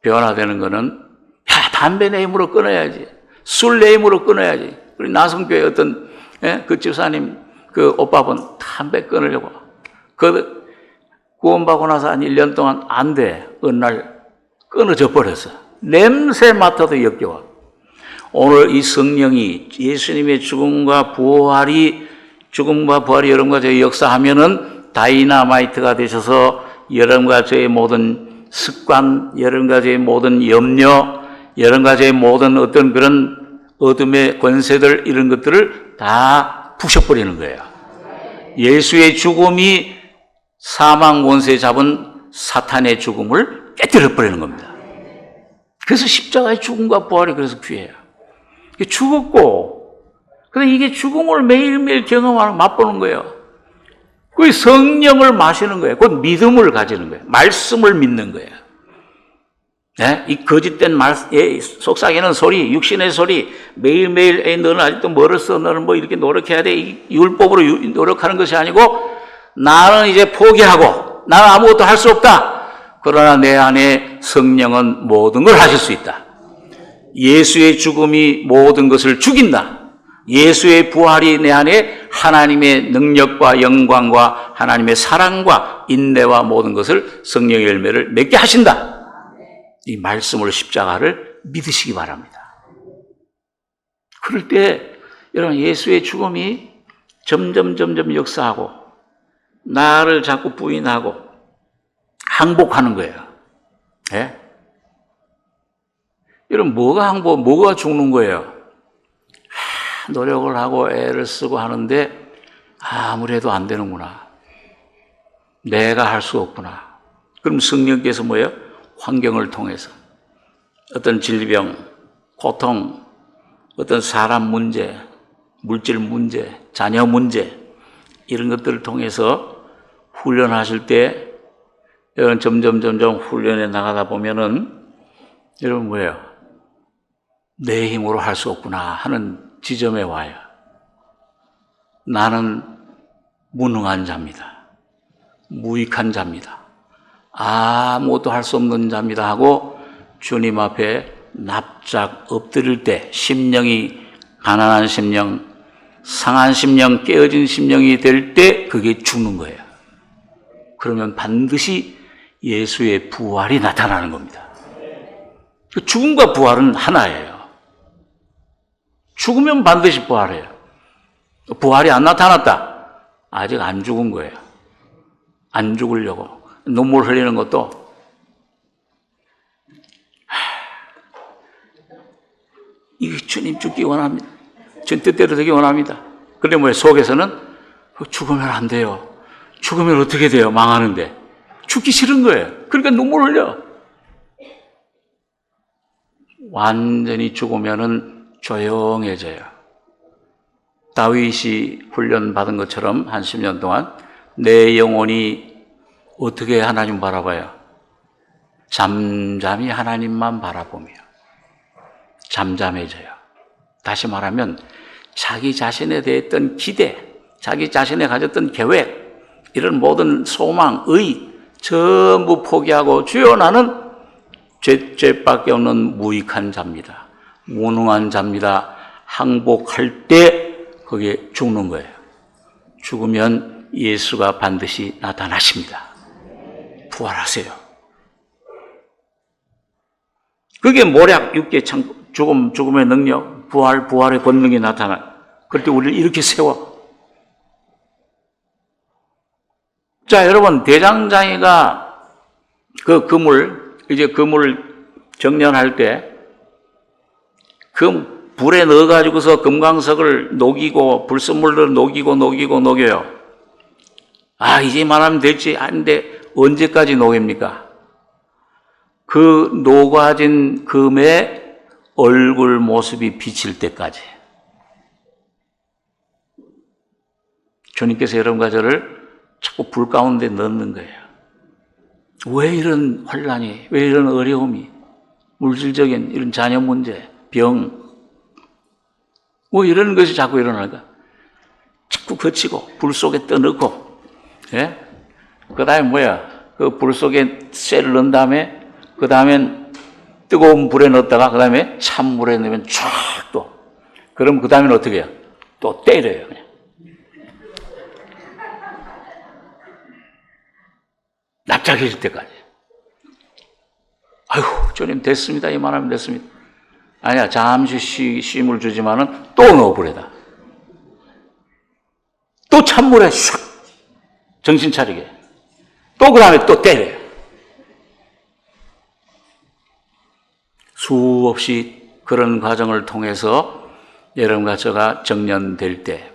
Speaker 1: 변화되는 거는, 담배 내 힘으로 끊어야지. 술 내 힘으로 끊어야지. 우리 나성교회 어떤, 그 집사님, 그 오빠분 담배 끊으려고. 구원받고 나서 한 1년 동안 안 돼. 어느 날 끊어져 버렸어. 냄새 맡아도 역겨워. 오늘 이 성령이 예수님의 죽음과 부활이 여러분과 저희 역사하면은 다이나마이트가 되셔서 여러분과 저희 모든 습관, 여러분과 저희 모든 염려, 여러분과 저희 모든 어떤 그런 어둠의 권세들 이런 것들을 다 부셔버리는 거예요. 예수의 죽음이 사망 권세 잡은 사탄의 죽음을 깨뜨려버리는 겁니다. 그래서 십자가의 죽음과 부활이 그래서 귀해요. 죽었고, 근데 이게 죽음을 매일매일 경험하는, 맛보는 거예요. 그 성령을 마시는 거예요. 곧 믿음을 가지는 거예요. 말씀을 믿는 거예요. 이 거짓된 속삭이는 소리, 육신의 소리, 매일매일, 너는 아직도 멀었어. 너는 이렇게 노력해야 돼. 이 율법으로 노력하는 것이 아니고, 나는 이제 포기하고, 나는 아무것도 할 수 없다. 그러나 내 안에 성령은 모든 걸 하실 수 있다. 예수의 죽음이 모든 것을 죽인다. 예수의 부활이 내 안에 하나님의 능력과 영광과 하나님의 사랑과 인내와 모든 것을 성령의 열매를 맺게 하신다. 이 말씀을 십자가를 믿으시기 바랍니다. 그럴 때 여러분 예수의 죽음이 점점 역사하고 나를 자꾸 부인하고 항복하는 거예요. 예? 여러분 뭐가 죽는 거예요? 노력을 하고 애를 쓰고 하는데 아무래도 안 되는구나. 내가 할 수 없구나. 그럼 성령께서 뭐예요? 환경을 통해서 어떤 질병, 고통, 어떤 사람 문제, 물질 문제, 자녀 문제 이런 것들을 통해서 훈련하실 때 여러분 점점 훈련해 나가다 보면은 여러분 뭐예요? 내 힘으로 할 수 없구나 하는 지점에 와요. 나는 무능한 자입니다. 무익한 자입니다. 아무것도 할 수 없는 자입니다 하고 주님 앞에 납작 엎드릴 때 심령이 가난한 심령, 상한 심령, 깨어진 심령이 될 때 그게 죽는 거예요. 그러면 반드시 예수의 부활이 나타나는 겁니다. 죽음과 부활은 하나예요. 죽으면 반드시 부활해요. 부활이 안 나타났다. 아직 안 죽은 거예요. 안 죽으려고. 눈물 흘리는 것도 이 주님 죽기 원합니다. 주님 뜻대로 되기 원합니다. 그런데 뭐예요? 속에서는 죽으면 안 돼요. 죽으면 어떻게 돼요? 망하는데. 죽기 싫은 거예요. 그러니까 눈물 흘려. 완전히 죽으면은 조용해져요. 다윗이 훈련받은 것처럼 한 10년 동안 내 영혼이 어떻게 하나님 바라봐요? 잠잠히 하나님만 바라보며 잠잠해져요. 다시 말하면 자기 자신에 대했던 기대, 자기 자신에 가졌던 계획, 이런 모든 소망, 의 전부 포기하고 주여 나는 죄밖에 없는 무익한 자입니다. 무능한 자입니다. 항복할 때 거기에 죽는 거예요. 죽으면 예수가 반드시 나타나십니다. 부활하세요. 그게 모략, 육계, 죽음의 능력, 부활의 권능이 나타나. 그럴 때 우리를 이렇게 세워. 자, 여러분, 대장장이가 그 금을 정련할 때 그 불에 넣어가지고서 금강석을 녹이고 불순물을 녹여요. 아, 이제 말하면 됐지. 아닌데 언제까지 녹입니까? 그 녹아진 금의 얼굴 모습이 비칠 때까지. 주님께서 여러분과 저를 자꾸 불 가운데 넣는 거예요. 왜 이런 환란이, 왜 이런 어려움이, 물질적인 이런 자녀 문제, 병, 뭐 이런 것이 자꾸 일어날까? 자꾸 거치고 불 속에 떠넣고, 예? 그 다음에 뭐야? 그 불 속에 쇠를 넣은 다음에 그 다음엔 뜨거운 불에 넣었다가 그 다음에 찬물에 넣으면 쫙 또. 그럼 그 다음엔 어떻게 해요? 또 때려요, 그냥. 납작해질 때까지. 아이고, 주님 됐습니다. 이만하면 됐습니다. 아니야, 잠시 쉼을 주지만은 또 넣어 불에다. 또 찬물에 샥 정신 차리게. 또 그 다음에 또 때려요. 수없이 그런 과정을 통해서 여러분과 저가 정련될 때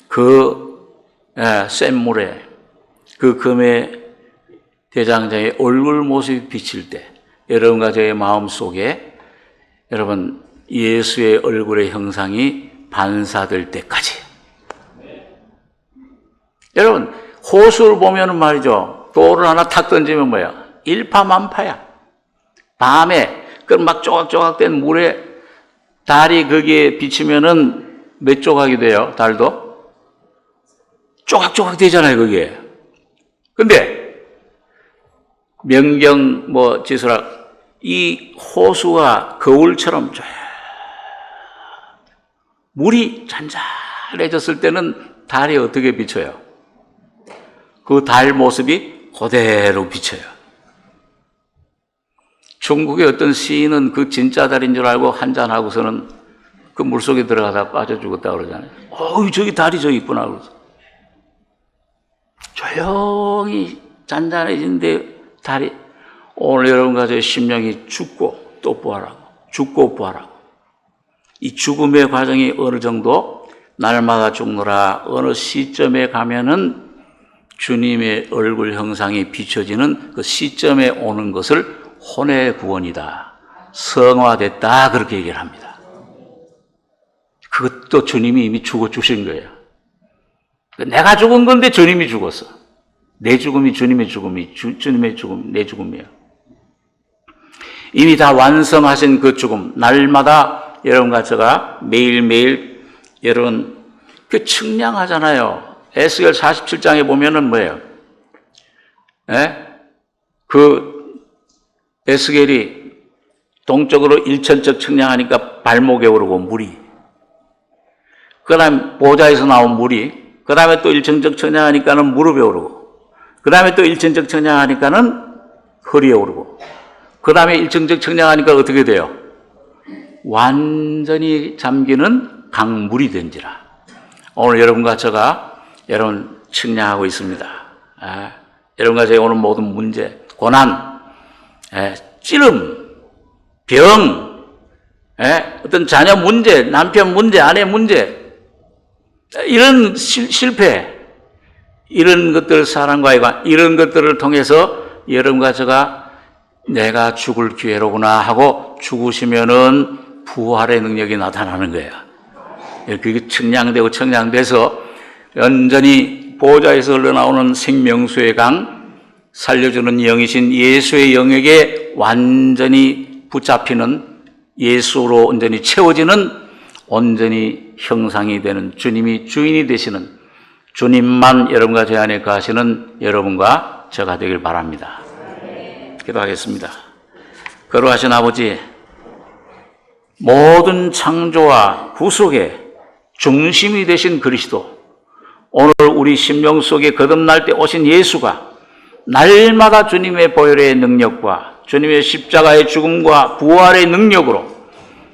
Speaker 1: 그 센 물에 그 금의 대장장의 얼굴 모습이 비칠 때 여러분과 저의 마음 속에 여러분 예수의 얼굴의 형상이 반사될 때까지. 여러분 호수를 보면은 말이죠. 돌을 하나 탁 던지면 뭐야? 일파만파야. 밤에 그 막 조각조각된 물에 달이 거기에 비치면은 몇 조각이 돼요? 달도 조각조각 되잖아요, 거기에. 근데 명경 지수락 이 호수가 거울처럼 쫙 물이 잔잔해졌을 때는 달이 어떻게 비쳐요? 그 달 모습이 그대로 비쳐요. 중국의 어떤 시인은 그 진짜 달인 줄 알고 한잔하고서는 그 물속에 들어가다 빠져 죽었다 그러잖아요. 저기 달이 저기 있구나 그러죠. 조용히 잔잔해진데 달이 오늘 여러분과 저의 심령이 죽고 또 부활하고 죽고 부활하고 이 죽음의 과정이 어느 정도 날마다 죽노라 어느 시점에 가면은 주님의 얼굴 형상이 비춰지는 그 시점에 오는 것을 혼의 구원이다. 성화됐다. 그렇게 얘기를 합니다. 그것도 주님이 이미 죽어 주신 거예요. 내가 죽은 건데 주님이 죽었어. 내 죽음이 주님의 죽음이, 주님의 죽음, 내 죽음이에요. 이미 다 완성하신 그 죽음, 날마다 여러분과 제가 매일매일 여러분 그 측량하잖아요. 에스겔 47장에 보면은 뭐예요? 그 에스겔이 동쪽으로 일천적 측량하니까 발목에 오르고 물이, 그 다음에 보좌에서 나온 물이, 그 다음에 또 일천적 측량하니까는 무릎에 오르고, 그 다음에 또 일천적 측량하니까는 허리에 오르고, 그 다음에 일천적 측량하니까 어떻게 돼요? 완전히 잠기는 강물이 된지라. 오늘 여러분과 제가 여러분 측량하고 있습니다. 여러분과 제가 오늘 모든 문제, 고난, 찌름, 병, 어떤 자녀 문제, 남편 문제, 아내 문제, 이런 실패, 이런 것들 사람과의 관, 이런 것들을 통해서 여러분과 제가 내가 죽을 기회로구나 하고 죽으시면은 부활의 능력이 나타나는 거예요. 그게 측량되고 측량돼서 완전히 보좌에서 흘러나오는 생명수의 강, 살려주는 영이신 예수의 영에게 완전히 붙잡히는, 예수로 온전히 채워지는, 온전히 형상이 되는, 주님이 주인이 되시는, 주님만 여러분과 제 안에 거하시는 여러분과 제가 되길 바랍니다. 기도하겠습니다. 거룩하신 아버지, 모든 창조와 구속의 중심이 되신 그리스도, 오늘 우리 심령 속에 거듭날 때 오신 예수가 날마다 주님의 보혈의 능력과 주님의 십자가의 죽음과 부활의 능력으로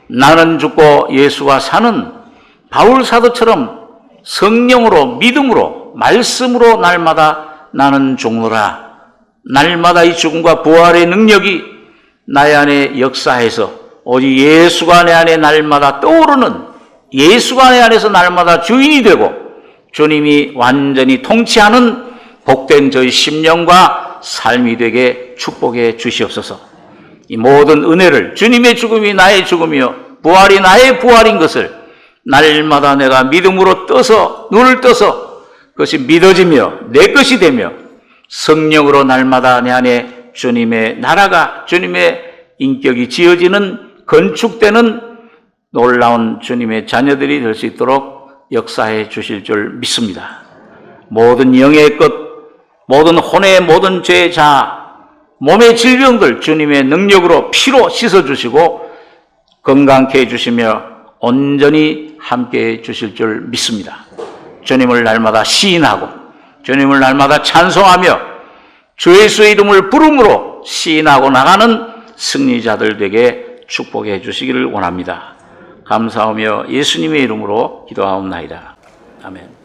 Speaker 1: 나는 죽고 예수가 사는 바울 사도처럼 성령으로, 믿음으로, 말씀으로 날마다 나는 죽노라. 날마다 이 죽음과 부활의 능력이 나의 안에 역사해서 오직 예수가 내 안에 날마다 떠오르는, 예수가 내 안에서 날마다 주인이 되고 주님이 완전히 통치하는 복된 저희 심령과 삶이 되게 축복해 주시옵소서. 이 모든 은혜를, 주님의 죽음이 나의 죽음이요 부활이 나의 부활인 것을 날마다 내가 믿음으로 떠서, 눈을 떠서 그것이 믿어지며 내 것이 되며 성령으로 날마다 내 안에 주님의 나라가, 주님의 인격이 지어지는, 건축되는 놀라운 주님의 자녀들이 될 수 있도록 역사해 주실 줄 믿습니다. 모든 영의 것, 모든 혼의 모든 죄, 몸의 질병들 주님의 능력으로 피로 씻어주시고 건강케 해주시며 온전히 함께해 주실 줄 믿습니다. 주님을 날마다 시인하고 주님을 날마다 찬송하며 주 예수의 이름을 부름으로 시인하고 나가는 승리자들 되게 축복해 주시기를 원합니다. 감사하며 예수님의 이름으로 기도하옵나이다. 아멘.